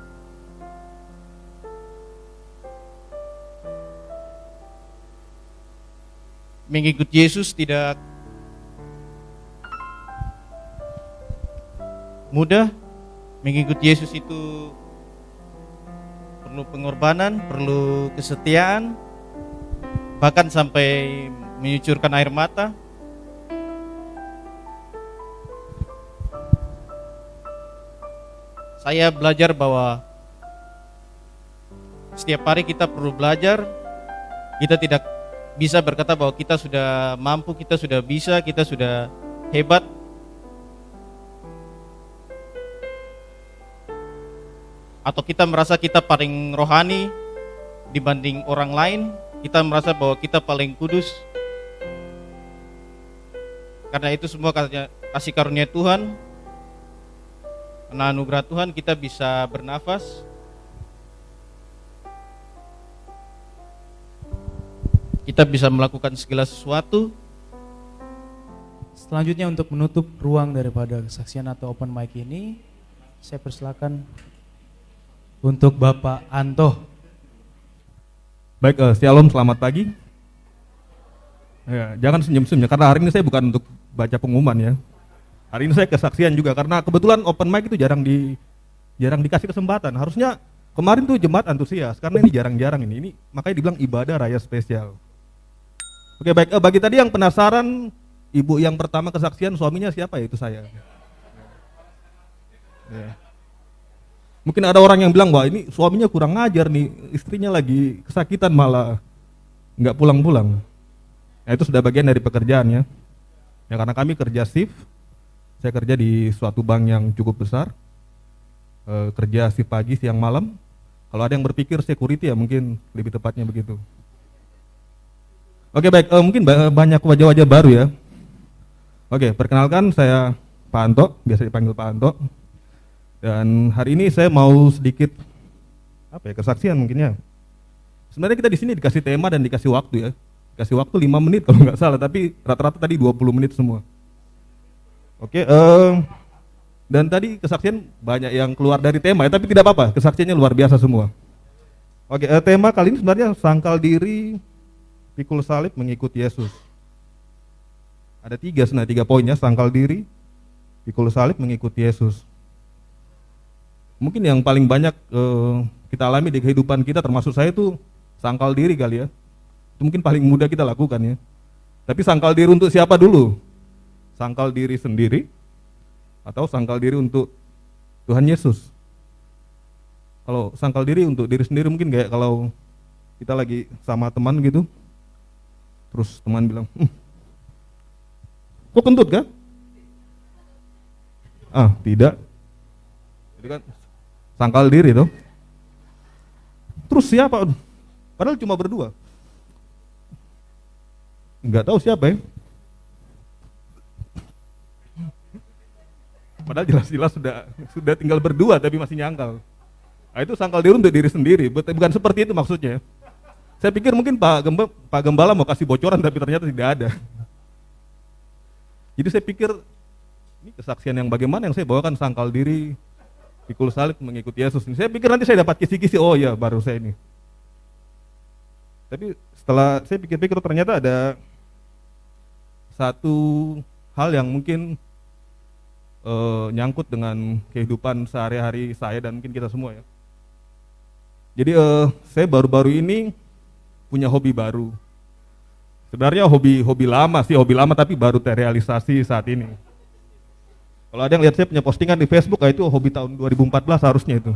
Mengikut Yesus tidak mudah. Mengikut Yesus itu perlu pengorbanan, perlu kesetiaan, bahkan sampai menyucurkan air mata. Saya belajar bahwa setiap hari kita perlu belajar. Kita tidak bisa berkata bahwa kita sudah mampu, kita sudah bisa, kita sudah hebat. Atau kita merasa kita paling rohani dibanding orang lain. Kita merasa bahwa kita paling kudus. Karena itu semua kasih karunia Tuhan, karena anugerah Tuhan kita bisa bernafas. Kita bisa melakukan segala sesuatu. Selanjutnya untuk menutup ruang daripada kesaksian atau open mic ini, saya persilakan untuk Bapak Anto. Baik, Shalom, selamat pagi. Ya, jangan senyum-senyum karena hari ini saya bukan untuk baca pengumuman ya. Hari ini saya kesaksian juga karena kebetulan open mic itu jarang dikasih kesempatan. Harusnya kemarin tuh jemaat antusias, karena ini jarang-jarang ini makanya dibilang ibadah raya spesial. Oke, baik, bagi tadi yang penasaran, ibu yang pertama kesaksian suaminya siapa ya? Itu saya. Ya. Mungkin ada orang yang bilang, wah ini suaminya kurang ngajar nih, istrinya lagi kesakitan malah nggak pulang-pulang. Nah, itu sudah bagian dari pekerjaannya. Ya karena kami kerja shift, saya kerja di suatu bank yang cukup besar, kerja shift pagi, siang, malam. Kalau ada yang berpikir security ya mungkin lebih tepatnya begitu. Oke, baik, mungkin banyak wajah-wajah baru ya. Oke, perkenalkan saya Pak Anto, biasa dipanggil Pak Anto. Dan hari ini saya mau sedikit kesaksian mungkin ya. Sebenarnya kita di sini dikasih tema dan dikasih waktu ya. Dikasih waktu 5 menit kalau nggak salah, tapi rata-rata tadi 20 menit semua. Oke, dan tadi kesaksian banyak yang keluar dari tema ya, tapi tidak apa-apa, kesaksiannya luar biasa semua. Oke, tema kali ini sebenarnya sangkal diri, pikul salib, mengikut Yesus. Ada 3 poinnya, sangkal diri, pikul salib, mengikut Yesus. Mungkin yang paling banyak kita alami di kehidupan kita, termasuk saya itu sangkal diri kali ya. Itu mungkin paling mudah kita lakukan ya. Tapi sangkal diri untuk siapa dulu? Sangkal diri sendiri atau sangkal diri untuk Tuhan Yesus? Kalau sangkal diri untuk diri sendiri mungkin kayak kalau kita lagi sama teman gitu, terus teman bilang, kok kentut kan? Tidak. Jadi kan sangkal diri tuh. Terus siapa? Padahal cuma berdua. Enggak tahu siapa ya. Padahal jelas-jelas sudah tinggal berdua tapi masih nyangkal. Nah, itu sangkal diri untuk diri sendiri. Bukan seperti itu maksudnya. Saya pikir mungkin Pak Gembala mau kasih bocoran tapi ternyata tidak ada. Jadi saya pikir ini kesaksian yang bagaimana yang saya bawakan sangkal diri pikul salib mengikuti Yesus. Saya pikir nanti saya dapat kisi-kisi, oh ya baru saya ini. Tapi setelah saya pikir-pikir ternyata ada satu hal yang mungkin nyangkut dengan kehidupan sehari-hari saya dan mungkin kita semua ya. Jadi saya baru-baru ini punya hobi baru. Sebenarnya hobi lama tapi baru terrealisasi saat ini. Kalau ada yang lihat saya punya postingan di Facebook, itu hobi tahun 2014 harusnya itu.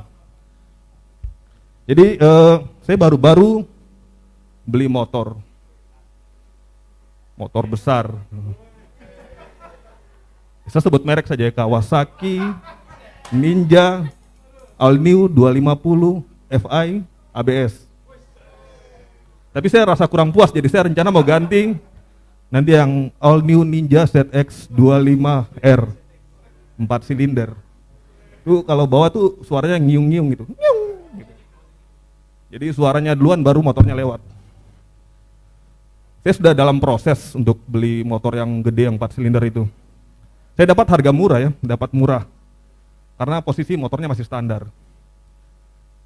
Jadi saya baru-baru beli motor besar. Saya sebut merek saja ya, Kawasaki Ninja All New 250 Fi ABS. Tapi saya rasa kurang puas, jadi saya rencana mau ganti nanti yang All New Ninja ZX 25R 4 silinder. Tuh kalau bawa tuh suaranya ngiung-ngiung gitu. Jadi suaranya duluan baru motornya lewat. Saya sudah dalam proses untuk beli motor yang gede yang 4 silinder itu. Saya dapat harga murah ya, dapat murah. Karena posisi motornya masih standar.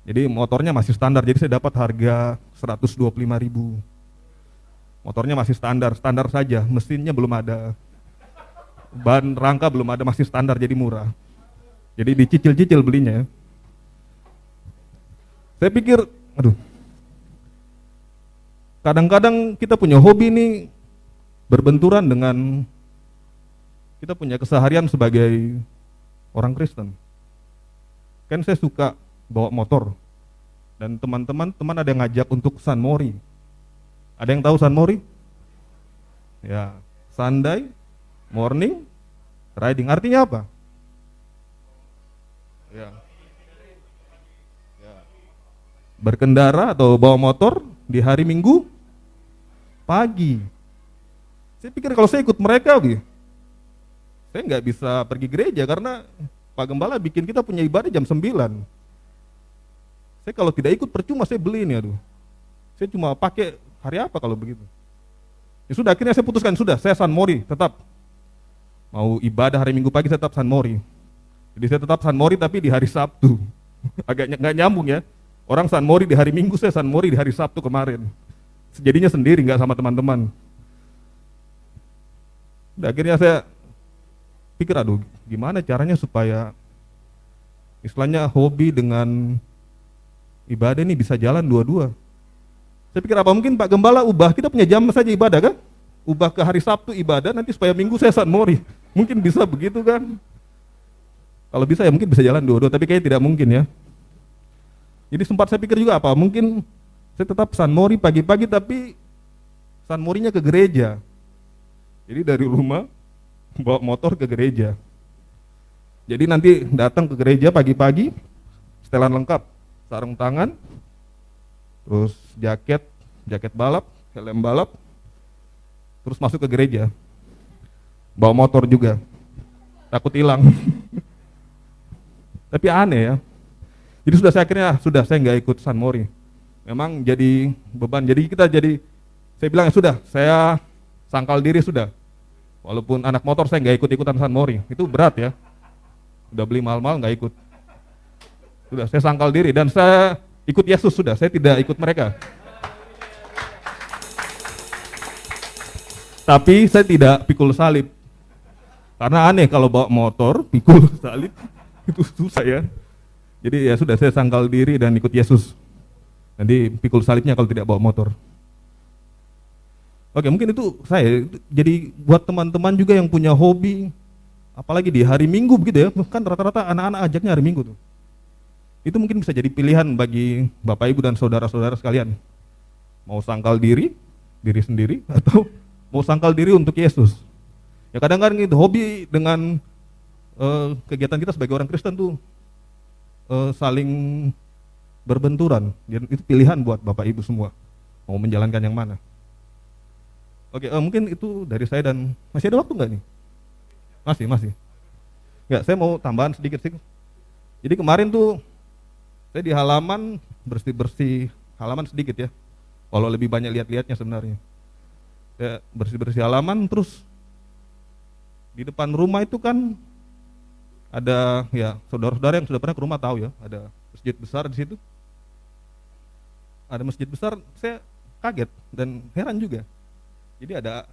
Jadi motornya masih standar, jadi saya dapat harga 125.000. Motornya masih standar saja, mesinnya belum ada. Ban rangka belum ada, masih standar, jadi murah. Jadi dicicil-cicil belinya. Saya pikir, kadang-kadang kita punya hobi nih berbenturan dengan kita punya keseharian sebagai orang Kristen. Kan saya suka bawa motor, dan teman-teman ada yang ngajak untuk San Mori. Ada yang tahu San Mori? Ya, Sunday morning riding artinya apa? Ya. Berkendara atau bawa motor di hari Minggu pagi. Saya pikir kalau saya ikut mereka, saya nggak bisa pergi gereja karena Pak Gembala bikin kita punya ibadah jam 9. Saya kalau tidak ikut percuma saya beli ini, Saya cuma pakai hari apa kalau begitu? Ya sudah, akhirnya saya putuskan, sudah, saya San Mori tetap. Mau ibadah hari Minggu pagi saya tetap San Mori. Jadi saya tetap San Mori tapi di hari Sabtu. Agak nggak nyambung ya. Orang San Mori di hari Minggu, saya San Mori di hari Sabtu kemarin. Jadinya sendiri, nggak sama teman-teman. Udah, akhirnya saya pikir, gimana caranya supaya istilahnya hobi dengan ibadah ini bisa jalan dua-dua. Saya pikir apa mungkin Pak Gembala ubah, kita punya jam saja ibadah kan? Ubah ke hari Sabtu ibadah, nanti supaya Minggu saya San Mori. Mungkin bisa begitu kan? Kalau bisa ya mungkin bisa jalan dua-dua, tapi kayaknya tidak mungkin ya. Jadi sempat saya pikir juga apa, mungkin saya tetap San Mori pagi-pagi tapi San Morinya ke gereja. Jadi dari rumah bawa motor ke gereja. Jadi nanti datang ke gereja pagi-pagi, setelan lengkap, sarung tangan, terus jaket balap, helm balap, terus masuk ke gereja. Bawa motor juga, takut hilang. Tapi aneh ya. Jadi saya nggak ikut San Mori. Memang jadi beban. Jadi saya bilang sudah, saya sangkal diri sudah. Walaupun anak motor saya nggak ikut-ikutan San Mori, itu berat ya. Udah beli mahal-mahal nggak ikut. Sudah, saya sangkal diri dan saya ikut Yesus sudah, saya tidak ikut mereka. Tapi saya tidak pikul salib. Karena aneh kalau bawa motor, pikul salib, itu susah ya. Jadi ya sudah, saya sangkal diri dan ikut Yesus. Nanti pikul salibnya kalau tidak bawa motor. Oke, mungkin itu saya. Jadi buat teman-teman juga yang punya hobi, apalagi di hari Minggu begitu ya, kan rata-rata anak-anak ajaknya hari Minggu tuh. Itu mungkin bisa jadi pilihan bagi Bapak Ibu dan saudara-saudara sekalian. Mau sangkal diri sendiri, atau mau sangkal diri untuk Yesus. Ya kadang-kadang itu hobi dengan kegiatan kita sebagai orang Kristen tuh saling berbenturan. Jadi itu pilihan buat Bapak Ibu semua, mau menjalankan yang mana. Oke, mungkin itu dari saya, dan masih ada waktu nggak nih? Masih. Nggak, saya mau tambahan sedikit sih. Jadi kemarin tuh saya di halaman bersih halaman sedikit ya. Kalau lebih banyak lihat-lihatnya sebenarnya. Saya bersih halaman, terus di depan rumah itu kan Ada ya saudara-saudara yang sudah pernah ke rumah tahu ya, ada masjid besar di situ. Ada masjid besar, saya kaget dan heran juga. Jadi ada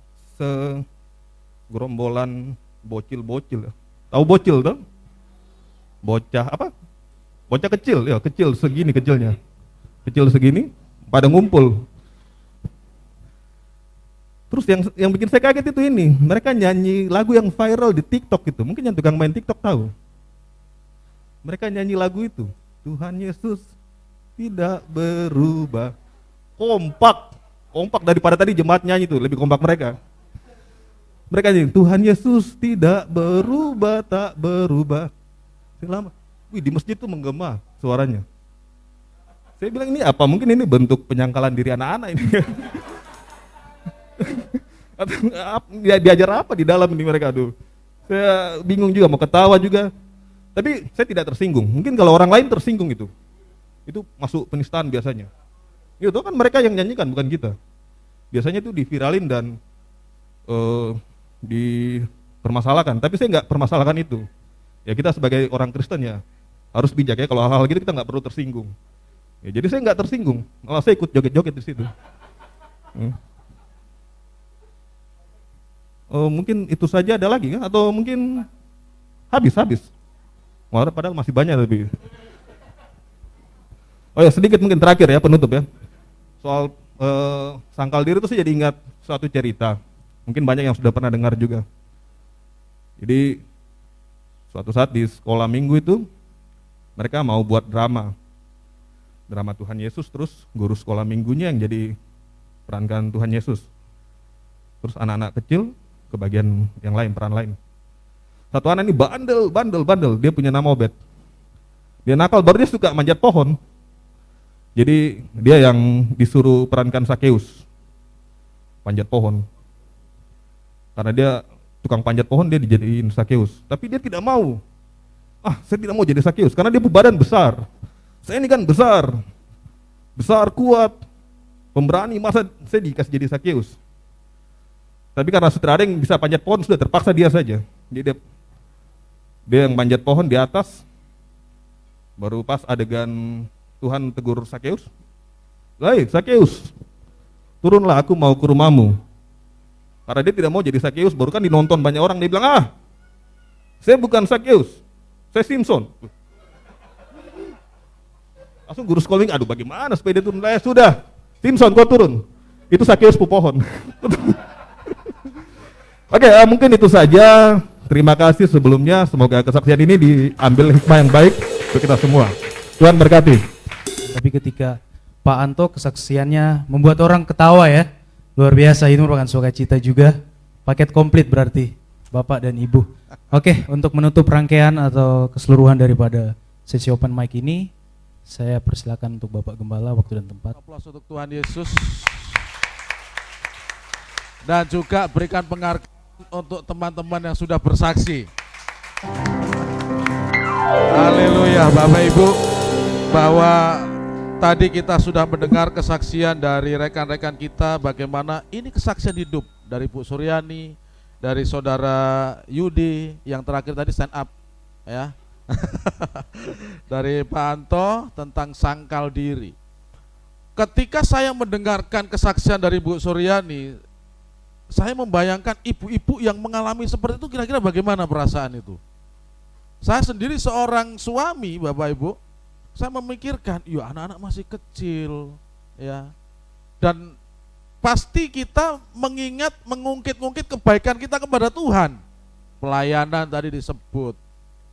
segerombolan bocil-bocil. Tahu bocil dong? Bocah apa? Bocah kecil, ya kecil segini kecilnya. Kecil segini, pada ngumpul. Terus yang bikin saya kaget itu ini, mereka nyanyi lagu yang viral di TikTok itu. Mungkin yang tukang main TikTok tahu. Mereka nyanyi lagu itu. Tuhan Yesus tidak berubah. Kompak daripada tadi jemaat nyanyi itu, lebih kompak mereka. Mereka nyanyi, Tuhan Yesus tidak berubah, tak berubah. Lama. Wih, di masjid tuh menggema suaranya. Saya bilang ini apa? Mungkin ini bentuk penyangkalan diri anak-anak ini. Atau diajar apa di dalam ini mereka? Aduh, saya bingung juga, mau ketawa juga. Tapi saya tidak tersinggung. Mungkin kalau orang lain tersinggung itu masuk penistaan biasanya. Itu kan mereka yang nyanyikan, bukan kita. Biasanya itu diviralin dan dipermasalahkan. Tapi saya nggak permasalahkan itu. Ya kita sebagai orang Kristen ya harus bijak ya, kalau hal-hal gitu kita nggak perlu tersinggung. Ya, jadi saya nggak tersinggung, malah saya ikut joget-joget di situ. Mungkin itu saja, ada lagi kan? Atau mungkin habis. Padahal masih banyak lebih. Oh ya, sedikit mungkin terakhir ya, penutup ya. Soal sangkal diri itu saya jadi ingat suatu cerita. Mungkin banyak yang sudah pernah dengar juga. Jadi suatu saat di sekolah minggu itu mereka mau buat drama Tuhan Yesus, terus guru sekolah minggunya yang jadi perankan Tuhan Yesus. Terus anak-anak kecil kebagian yang lain, peran lain. Satu anak ini bandel, dia punya nama Obed. Dia nakal, baru dia suka manjat pohon. Jadi dia yang disuruh perankan Sakeus, panjat pohon. Karena dia tukang panjat pohon, dia dijadiin Sakeus. Tapi dia tidak mau. Saya tidak mau jadi Sakeus karena dia badan besar. Saya ini kan besar, kuat, pemberani, masa saya dikasih jadi Sakeus? Tapi karena sutradara yang bisa panjat pohon, sudah terpaksa dia saja. Jadi dia yang panjat pohon di atas. Baru pas adegan Tuhan tegur Sakeus, "Hei Sakeus, turunlah, aku mau ke rumahmu." Karena dia tidak mau jadi Sakeus, baru kan dinonton banyak orang, dia bilang, saya bukan Sakeus, saya Simpson. Langsung guru sekolah, aduh bagaimana supaya dia turun? Sudah, Simpson kau turun, itu Sakeus pu pohon. Oke, mungkin itu saja. Terima kasih sebelumnya, semoga kesaksian ini diambil hikmah yang baik untuk kita semua. Tuhan berkati. Tapi ketika Pak Anto kesaksiannya membuat orang ketawa ya, luar biasa, ini merupakan sukacita juga. Paket komplit berarti Bapak dan Ibu. Oke, untuk menutup rangkaian atau keseluruhan daripada sesi open mic ini, saya persilakan untuk Bapak Gembala waktu dan tempat. Aplaus untuk Tuhan Yesus. Dan juga berikan penghargaan untuk teman-teman yang sudah bersaksi. Haleluya, Bapak Ibu, bahwa tadi kita sudah mendengar kesaksian dari rekan-rekan kita, bagaimana ini kesaksian hidup dari Bu Suryani, dari Saudara Yudi, yang terakhir tadi stand up ya. Dari Pak Anto tentang sangkal diri. Ketika saya mendengarkan kesaksian dari Bu Suryani, saya membayangkan ibu-ibu yang mengalami seperti itu, kira-kira bagaimana perasaan itu. Saya sendiri seorang suami, Bapak Ibu, saya memikirkan, ya anak-anak masih kecil, ya, dan pasti kita mengingat, mengungkit-ungkit kebaikan kita kepada Tuhan. Pelayanan tadi disebut,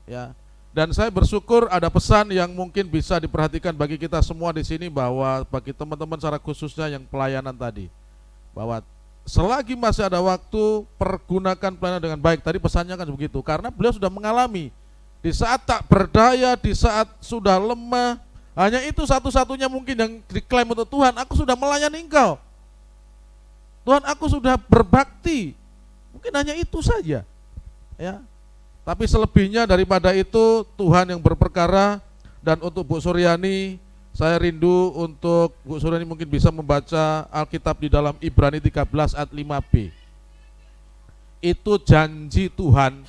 ya. Dan saya bersyukur ada pesan yang mungkin bisa diperhatikan bagi kita semua di sini, bahwa bagi teman-teman secara khususnya yang pelayanan tadi, bahwa selagi masih ada waktu, pergunakan pelayanan dengan baik. Tadi pesannya kan begitu, karena beliau sudah mengalami di saat tak berdaya, di saat sudah lemah, hanya itu satu-satunya mungkin yang diklaim untuk Tuhan, aku sudah melayani engkau, Tuhan aku sudah berbakti, mungkin hanya itu saja ya. Tapi selebihnya daripada itu Tuhan yang berperkara. Dan untuk Bu Suryani, saya rindu untuk Bu Suryani mungkin bisa membaca Alkitab di dalam Ibrani 13 ayat 5b. Itu janji Tuhan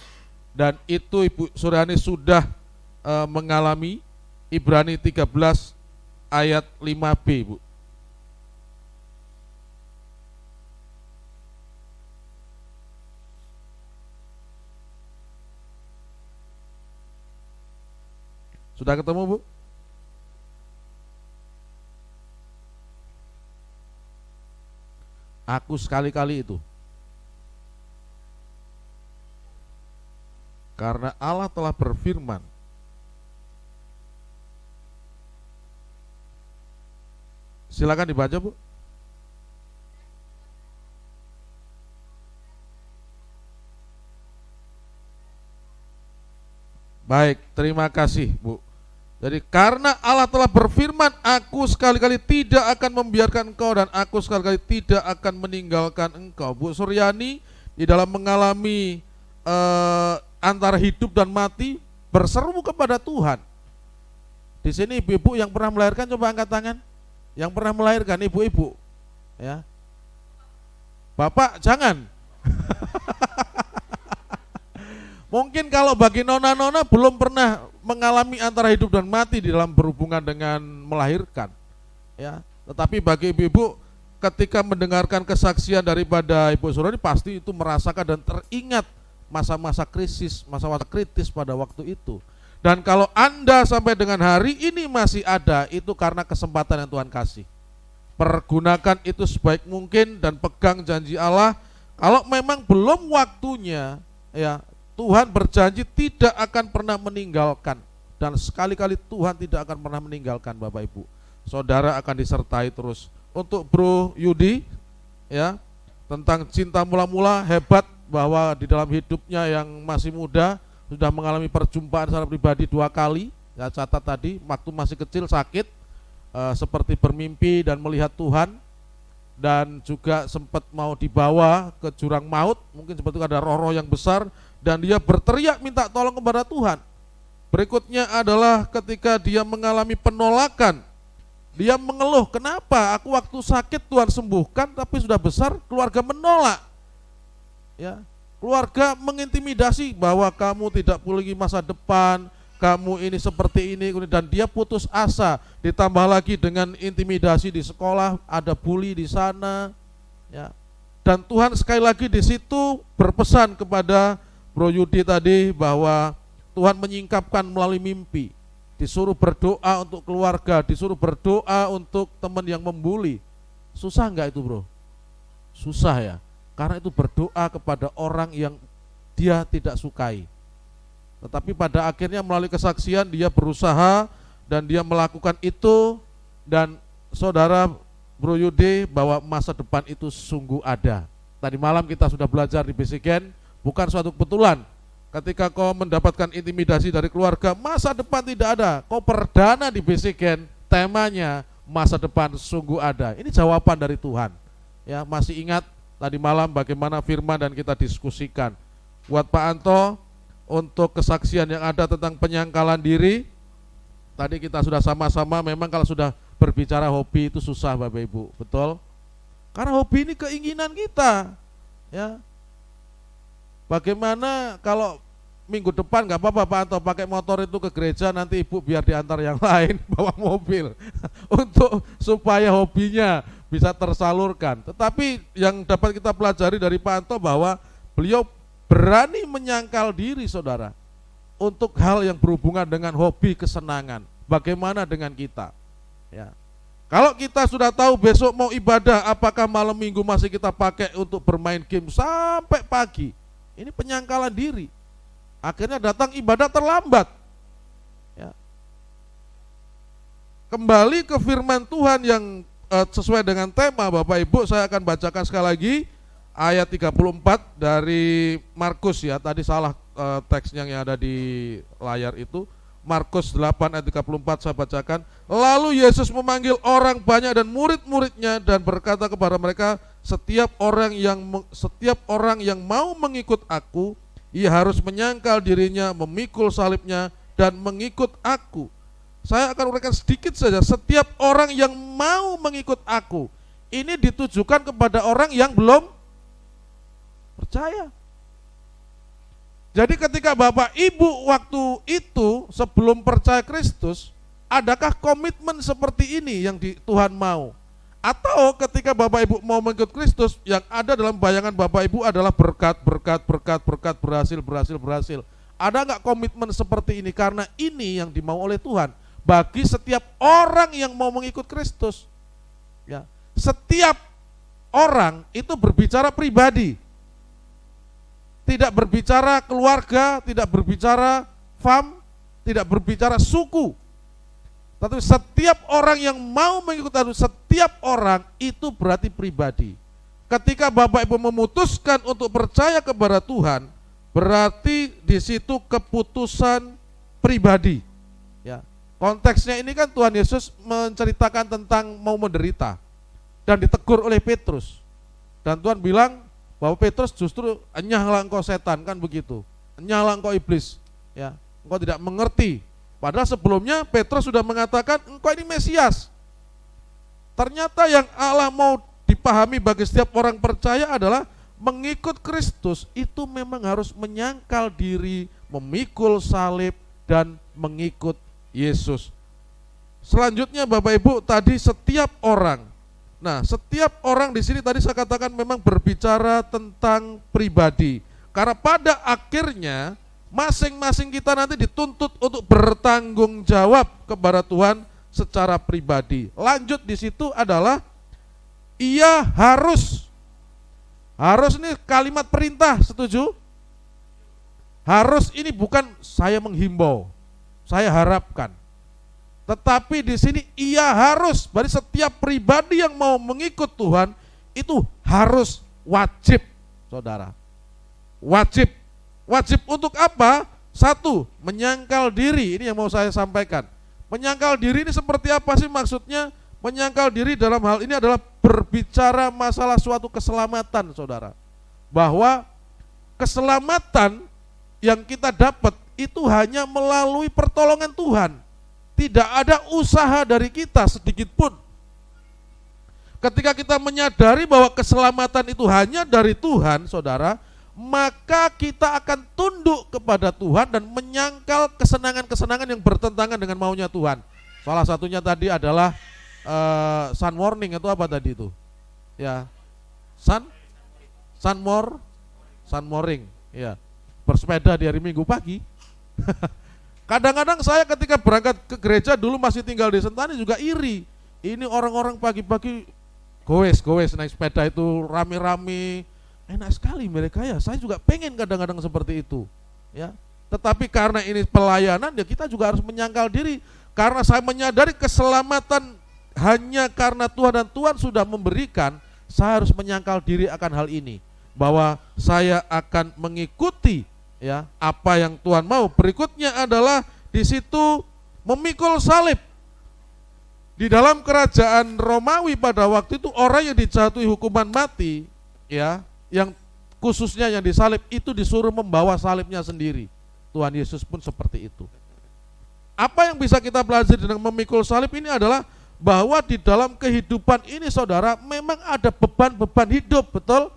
dan itu Ibu Suryani sudah mengalami. Ibrani 13 ayat 5b, Bu. Sudah ketemu, Bu? Aku sekali-kali itu. Karena Allah telah berfirman. Silakan dibaca, Bu. Baik, terima kasih, Bu. Jadi karena Allah telah berfirman, aku sekali-kali tidak akan membiarkan engkau dan aku sekali-kali tidak akan meninggalkan engkau. Bu Suryani di dalam mengalami antara hidup dan mati berseru kepada Tuhan. Di sini ibu-ibu yang pernah melahirkan coba angkat tangan. Yang pernah melahirkan ibu-ibu, ya. Bapak jangan. Mungkin kalau bagi nona-nona belum pernah mengalami antara hidup dan mati di dalam berhubungan dengan melahirkan, ya. Tetapi bagi ibu-ibu ketika mendengarkan kesaksian daripada Ibu Suryani pasti itu merasakan dan teringat masa-masa krisis, masa-masa kritis pada waktu itu. Dan kalau Anda sampai dengan hari ini masih ada, itu karena kesempatan yang Tuhan kasih. Pergunakan itu sebaik mungkin dan pegang janji Allah. Kalau memang belum waktunya, ya, Tuhan berjanji tidak akan pernah meninggalkan. Dan sekali-kali Tuhan tidak akan pernah meninggalkan Bapak Ibu. Saudara akan disertai terus. Untuk Bro Yudi, ya, tentang cinta mula-mula, hebat bahwa di dalam hidupnya yang masih muda sudah mengalami perjumpaan secara pribadi 2 kali. Ya, catat tadi waktu masih kecil sakit, seperti bermimpi dan melihat Tuhan, dan juga sempat mau dibawa ke jurang maut, mungkin seperti ada roh-roh yang besar, dan dia berteriak minta tolong kepada Tuhan. Berikutnya adalah ketika dia mengalami penolakan, dia mengeluh, kenapa aku waktu sakit Tuhan sembuhkan, tapi sudah besar keluarga menolak, ya. Keluarga mengintimidasi bahwa kamu tidak memiliki masa depan, kamu ini seperti ini, dan dia putus asa. Ditambah lagi dengan intimidasi di sekolah, ada bully di sana, ya. Dan Tuhan sekali lagi di situ berpesan kepada Bro Yudi tadi bahwa Tuhan menyingkapkan melalui mimpi, disuruh berdoa untuk keluarga, disuruh berdoa untuk teman yang membuli. Susah enggak itu, Bro? Susah, ya. Karena itu berdoa kepada orang yang dia tidak sukai. Tetapi pada akhirnya melalui kesaksian dia berusaha dan dia melakukan itu. Dan saudara Bro Yudi, bahwa masa depan itu sungguh ada. Tadi malam kita sudah belajar di Basican, bukan suatu kebetulan. Ketika kau mendapatkan intimidasi dari keluarga, masa depan tidak ada. Kau perdana di Basican, temanya masa depan sungguh ada. Ini jawaban dari Tuhan. Ya, masih ingat tadi malam bagaimana firman dan kita diskusikan. Buat Pak Anto, untuk kesaksian yang ada tentang penyangkalan diri, tadi kita sudah sama-sama, memang kalau sudah berbicara hobi itu susah Bapak Ibu, betul? Karena hobi ini keinginan kita, ya. Bagaimana kalau minggu depan nggak apa-apa Pak Anto pakai motor itu ke gereja, nanti Ibu biar diantar yang lain bawa mobil untuk supaya hobinya bisa tersalurkan. Tetapi yang dapat kita pelajari dari Pak Anto bahwa beliau berani menyangkal diri, saudara, untuk hal yang berhubungan dengan hobi kesenangan. Bagaimana dengan kita? Ya. Kalau kita sudah tahu besok mau ibadah, apakah malam minggu masih kita pakai untuk bermain game sampai pagi? Ini penyangkalan diri. Akhirnya datang ibadah terlambat. Ya. Kembali ke firman Tuhan yang sesuai dengan tema Bapak Ibu, saya akan bacakan sekali lagi ayat 34 dari Markus, ya. Tadi salah teksnya yang ada di layar itu. Markus 8 ayat 34 saya bacakan. Lalu Yesus memanggil orang banyak dan murid-muridnya dan berkata kepada mereka, setiap orang yang mau mengikut aku, ia harus menyangkal dirinya, memikul salibnya dan mengikut aku. Saya akan uraikan sedikit saja. Setiap orang yang mau mengikut aku, ini ditujukan kepada orang yang belum percaya. Jadi ketika Bapak Ibu waktu itu sebelum percaya Kristus, adakah komitmen seperti ini yang Tuhan mau? Atau ketika Bapak Ibu mau mengikut Kristus, yang ada dalam bayangan Bapak Ibu adalah berkat, berhasil. Ada nggak komitmen seperti ini? Karena ini yang dimau oleh Tuhan bagi setiap orang yang mau mengikut Kristus. Ya, setiap orang itu berbicara pribadi, tidak berbicara keluarga, tidak berbicara fam, tidak berbicara suku. Tapi setiap orang yang mau mengikut Tuhan, setiap orang itu berarti pribadi. Ketika Bapak Ibu memutuskan untuk percaya kepada Tuhan, berarti di situ keputusan pribadi. Ya, konteksnya ini kan Tuhan Yesus menceritakan tentang mau menderita dan ditegur oleh Petrus. Dan Tuhan bilang bahwa Petrus justru enyahlah engkau setan, kan begitu. Enyahlah engkau iblis. Ya, engkau tidak mengerti. Padahal sebelumnya Petrus sudah mengatakan engkau ini Mesias. Ternyata yang Allah mau dipahami bagi setiap orang percaya adalah mengikut Kristus itu memang harus menyangkal diri, memikul salib dan mengikut Yesus. Selanjutnya Bapak Ibu, tadi setiap orang. Nah, setiap orang di sini tadi saya katakan memang berbicara tentang pribadi. Karena pada akhirnya masing-masing kita nanti dituntut untuk bertanggung jawab kepada Tuhan secara pribadi. Lanjut di situ adalah ia harus ini kalimat perintah, setuju? Harus ini bukan saya menghimbau, saya harapkan. Tetapi di sini ia harus, berarti setiap pribadi yang mau mengikut Tuhan itu harus wajib, saudara. Wajib. Wajib untuk apa? Satu, menyangkal diri. Ini yang mau saya sampaikan. Menyangkal diri ini seperti apa sih maksudnya? Menyangkal diri dalam hal ini adalah berbicara masalah suatu keselamatan, saudara. Bahwa keselamatan yang kita dapat itu hanya melalui pertolongan Tuhan. Tidak ada usaha dari kita sedikit pun. Ketika kita menyadari bahwa keselamatan itu hanya dari Tuhan, saudara, maka kita akan tunduk kepada Tuhan dan menyangkal kesenangan-kesenangan yang bertentangan dengan maunya Tuhan. Salah satunya tadi adalah sun morning, itu apa tadi itu? Ya, sun morning, ya, bersepeda di hari Minggu pagi. Kadang-kadang saya ketika berangkat ke gereja dulu masih tinggal di Sentani juga iri. Ini orang-orang pagi-pagi goes naik sepeda itu rame-rame. Enak sekali mereka ya, saya juga pengen kadang-kadang seperti itu, ya. Tetapi karena ini pelayanan, ya kita juga harus menyangkal diri. Karena saya menyadari keselamatan hanya karena Tuhan dan Tuhan sudah memberikan, saya harus menyangkal diri akan hal ini. Bahwa saya akan mengikuti, ya, apa yang Tuhan mau. Berikutnya adalah di situ memikul salib. Di dalam kerajaan Romawi pada waktu itu orang yang dijatuhi hukuman mati, ya, yang khususnya yang disalib itu disuruh membawa salibnya sendiri. Tuhan Yesus pun seperti itu. Apa yang bisa kita pelajari dengan memikul salib ini adalah bahwa di dalam kehidupan ini, saudara, memang ada beban-beban hidup, betul?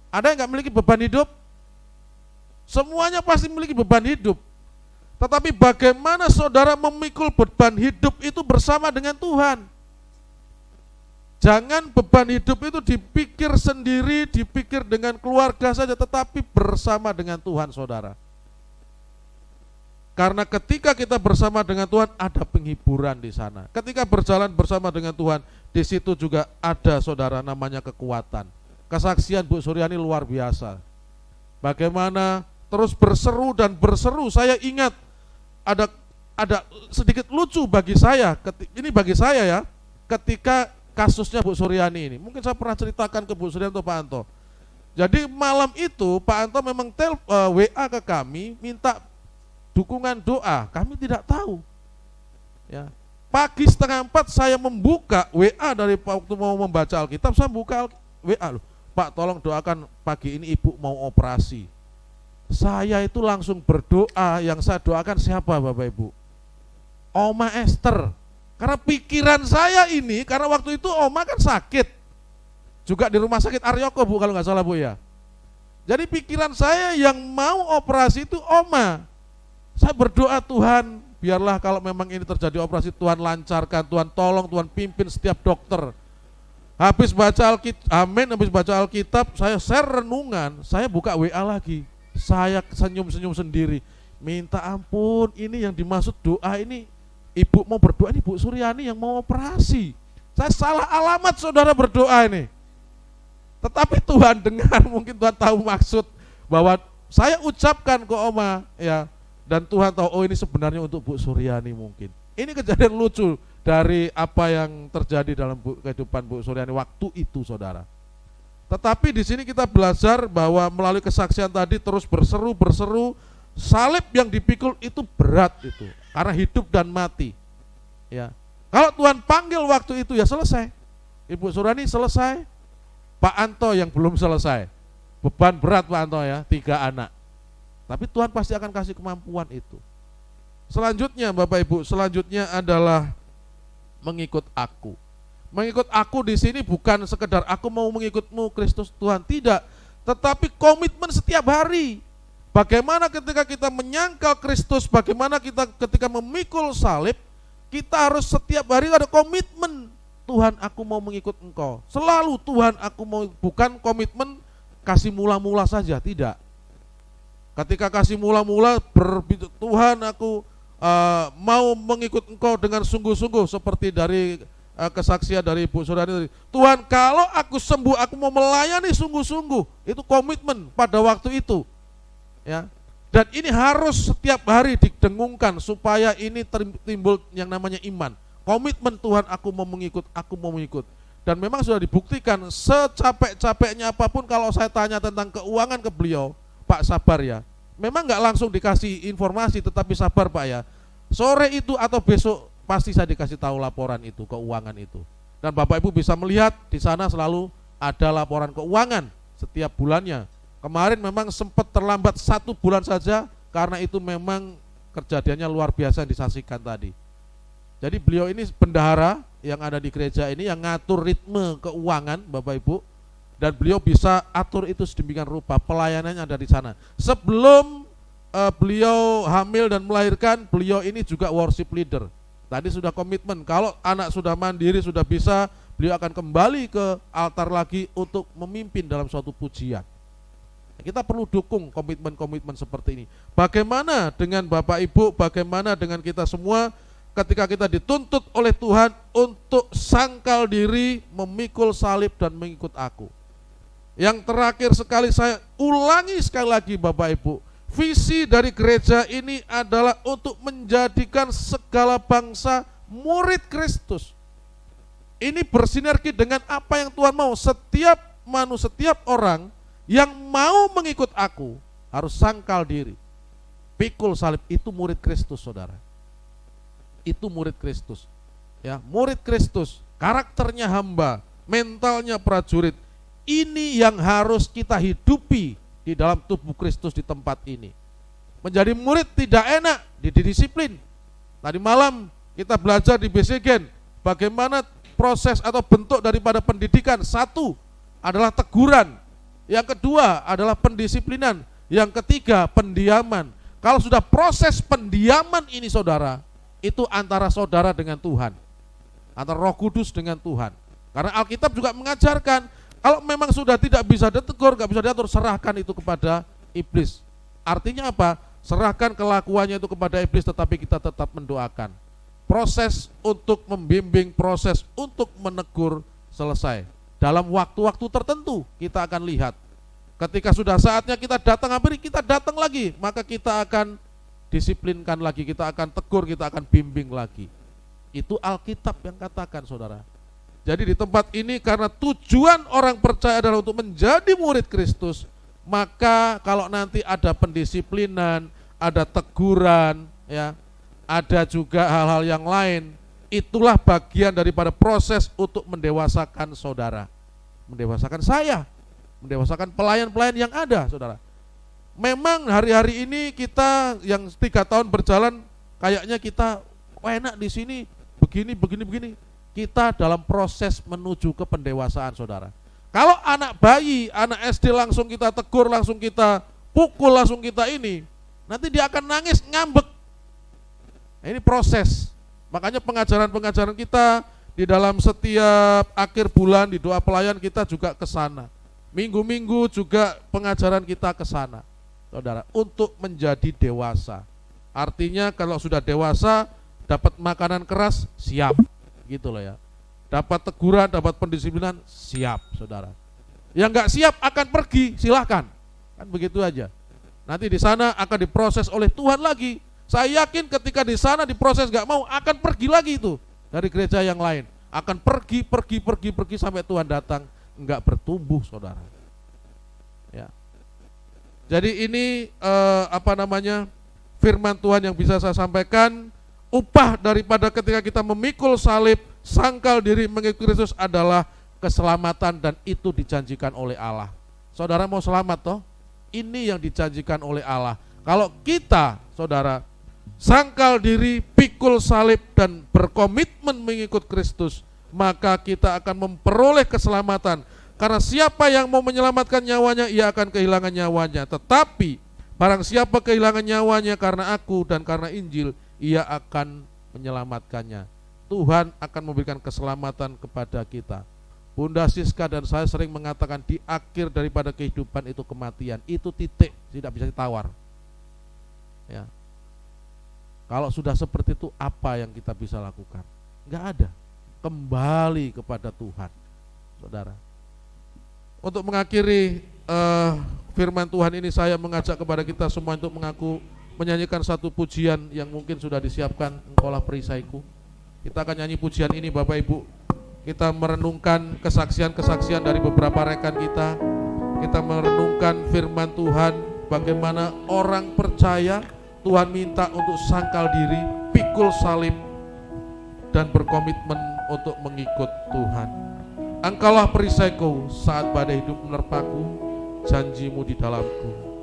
Ada yang nggak memiliki beban hidup? Semuanya pasti memiliki beban hidup. Tetapi bagaimana saudara memikul beban hidup itu bersama dengan Tuhan? Jangan beban hidup itu dipikir sendiri, dipikir dengan keluarga saja, tetapi bersama dengan Tuhan, saudara. Karena ketika kita bersama dengan Tuhan ada penghiburan di sana. Ketika berjalan bersama dengan Tuhan, di situ juga ada, saudara, namanya kekuatan. Kesaksian Bu Suryani luar biasa. Bagaimana terus berseru dan berseru. Saya ingat ada sedikit lucu bagi saya. Ini bagi saya ya, ketika kasusnya Bu Suryani ini, mungkin saya pernah ceritakan ke Bu Suryani atau Pak Anto. Jadi malam itu Pak Anto memang WA ke kami, minta dukungan doa. Kami tidak tahu. Ya, pagi 3:30 saya membuka WA dari waktu mau membaca Alkitab, saya buka WA, loh, Pak tolong doakan pagi ini ibu mau operasi. Saya itu langsung berdoa, yang saya doakan siapa Bapak Ibu? Oma Esther. Karena pikiran saya ini, karena waktu itu Oma kan sakit, juga di rumah sakit Aryoko Bu kalau nggak salah Bu ya. Jadi pikiran saya yang mau operasi itu oma. Saya berdoa, Tuhan, biarlah kalau memang ini terjadi operasi, Tuhan lancarkan, Tuhan tolong, Tuhan pimpin setiap dokter. Habis baca Alkitab, amin, habis baca Alkitab, saya share renungan, saya buka WA lagi. Saya senyum-senyum sendiri. Minta ampun, ini yang dimaksud doa ini, ibu mau berdoa, ini Bu Suryani yang mau operasi. Saya salah alamat saudara berdoa ini. Tetapi Tuhan dengar, mungkin Tuhan tahu maksud bahwa saya ucapkan ke Oma, ya, dan Tuhan tahu, oh ini sebenarnya untuk Bu Suryani mungkin. Ini kejadian lucu dari apa yang terjadi dalam kehidupan Bu Suryani waktu itu, saudara. Tetapi di sini kita belajar bahwa melalui kesaksian tadi terus berseru, salib yang dipikul itu berat itu, karena hidup dan mati. Ya, kalau Tuhan panggil waktu itu ya selesai. Ibu Suryani selesai. Pak Anto yang belum selesai, beban berat Pak Anto ya, 3 anak. Tapi Tuhan pasti akan kasih kemampuan itu. Selanjutnya Bapak Ibu, selanjutnya adalah mengikut aku. Mengikut aku di sini bukan sekedar aku mau mengikutmu Kristus Tuhan, tidak. Tetapi komitmen setiap hari. Bagaimana ketika kita menyangkal Kristus, bagaimana kita ketika memikul salib, kita harus setiap hari ada komitmen. Tuhan, aku mau mengikut Engkau. Selalu Tuhan, aku mau, bukan komitmen kasih mula-mula saja, tidak. Ketika kasih mula-mula, Tuhan, aku mau mengikut Engkau dengan sungguh-sungguh, seperti dari kesaksian dari Ibu Suryani. Tuhan, kalau aku sembuh, aku mau melayani sungguh-sungguh. Itu komitmen pada waktu itu. Ya. Dan ini harus setiap hari didengungkan supaya ini timbul yang namanya iman. Komitmen Tuhan, aku mau mengikut. Dan memang sudah dibuktikan secapek-capeknya apapun kalau saya tanya tentang keuangan ke beliau, Pak sabar ya. Memang nggak langsung dikasih informasi, tetapi sabar Pak ya. Sore itu atau besok pasti saya dikasih tahu laporan itu, keuangan itu. Dan Bapak Ibu bisa melihat di sana selalu ada laporan keuangan setiap bulannya. Kemarin memang sempat terlambat 1 bulan saja karena itu memang kejadiannya luar biasa yang disaksikan tadi. Jadi beliau ini bendahara yang ada di gereja ini yang ngatur ritme keuangan Bapak Ibu, dan beliau bisa atur itu sedemikian rupa, pelayanannya ada di sana. Sebelum beliau hamil dan melahirkan, beliau ini juga worship leader. Tadi sudah komitmen, kalau anak sudah mandiri, sudah bisa, beliau akan kembali ke altar lagi untuk memimpin dalam suatu pujian. Kita perlu dukung komitmen-komitmen seperti ini. Bagaimana dengan Bapak Ibu, bagaimana dengan kita semua ketika kita dituntut oleh Tuhan untuk sangkal diri, memikul salib dan mengikut aku. Yang terakhir sekali saya ulangi sekali lagi Bapak Ibu, visi dari gereja ini adalah untuk menjadikan segala bangsa murid Kristus. Ini bersinergi dengan apa yang Tuhan mau. Setiap manusia, setiap orang yang mau mengikut aku harus sangkal diri, pikul salib. Itu murid Kristus, saudara. Itu murid Kristus. Ya, murid Kristus, karakternya hamba, mentalnya prajurit. Ini yang harus kita hidupi di dalam tubuh Kristus di tempat ini. Menjadi murid tidak enak, didisiplin. Tadi malam kita belajar di BCGen bagaimana proses atau bentuk daripada pendidikan. 1 adalah teguran, yang kedua adalah pendisiplinan, yang ketiga pendiaman. Kalau sudah proses pendiaman ini saudara, itu antara saudara dengan Tuhan, antara Roh Kudus dengan Tuhan. Karena Alkitab juga mengajarkan, kalau memang sudah tidak bisa ditegur, nggak bisa diatur, serahkan itu kepada iblis. Artinya apa? Serahkan kelakuannya itu kepada iblis, tetapi kita tetap mendoakan. Proses untuk membimbing, proses untuk menegur selesai. Dalam waktu-waktu tertentu kita akan lihat. Ketika sudah saatnya kita datang, hampir kita datang lagi, maka kita akan disiplinkan lagi, kita akan tegur, kita akan bimbing lagi. Itu Alkitab yang katakan saudara. Jadi di tempat ini karena tujuan orang percaya adalah untuk menjadi murid Kristus, maka kalau nanti ada pendisiplinan, ada teguran, ya, ada juga hal-hal yang lain, itulah bagian daripada proses untuk mendewasakan saudara, mendewasakan saya, mendewasakan pelayan-pelayan yang ada saudara. Memang hari-hari ini kita yang 3 tahun berjalan kayaknya kita enak di sini begini. Kita dalam proses menuju ke pendewasaan saudara. Kalau anak bayi, anak SD langsung kita tegur, langsung kita pukul, langsung kita ini, nanti dia akan nangis, ngambek. Nah, ini proses. Makanya pengajaran-pengajaran kita di dalam setiap akhir bulan di doa pelayan kita juga ke sana. Minggu-minggu juga pengajaran kita ke sana. Saudara, untuk menjadi dewasa. Artinya kalau sudah dewasa, dapat makanan keras, siap. Gitu loh ya. Dapat teguran, dapat pendisiplinan, siap, saudara. Yang nggak siap akan pergi, silahkan. Kan begitu aja. Nanti di sana akan diproses oleh Tuhan lagi. Saya yakin ketika di sana diproses nggak mau, akan pergi lagi itu dari gereja yang lain. Akan pergi sampai Tuhan datang, nggak bertumbuh, saudara. Ya. Jadi ini firman Tuhan yang bisa saya sampaikan. Upah daripada ketika kita memikul salib, sangkal diri mengikuti Kristus adalah keselamatan, dan itu dijanjikan oleh Allah. Saudara mau selamat toh? Ini yang dijanjikan oleh Allah. Kalau kita, saudara, sangkal diri, pikul salib, dan berkomitmen mengikut Kristus, maka kita akan memperoleh keselamatan. Karena siapa yang mau menyelamatkan nyawanya, ia akan kehilangan nyawanya. Tetapi barang siapa kehilangan nyawanya karena aku dan karena Injil, ia akan menyelamatkannya. Tuhan akan memberikan keselamatan kepada kita. Bunda Siska dan saya sering mengatakan di akhir daripada kehidupan itu kematian. Itu titik, tidak bisa ditawar. Ya. Kalau sudah seperti itu, apa yang kita bisa lakukan? Enggak ada. Kembali kepada Tuhan, saudara. Untuk mengakhiri firman Tuhan ini, saya mengajak kepada kita semua untuk menyanyikan satu pujian yang mungkin sudah disiapkan. Engkaulah perisaiku. Kita akan nyanyi pujian ini, Bapak Ibu. Kita merenungkan kesaksian-kesaksian dari beberapa rekan kita. Kita merenungkan firman Tuhan, bagaimana orang percaya Tuhan minta untuk sangkal diri, pikul salib, dan berkomitmen untuk mengikut Tuhan. Engkaulah perisaiku saat badai hidup menerpaku, janjimu di dalamku.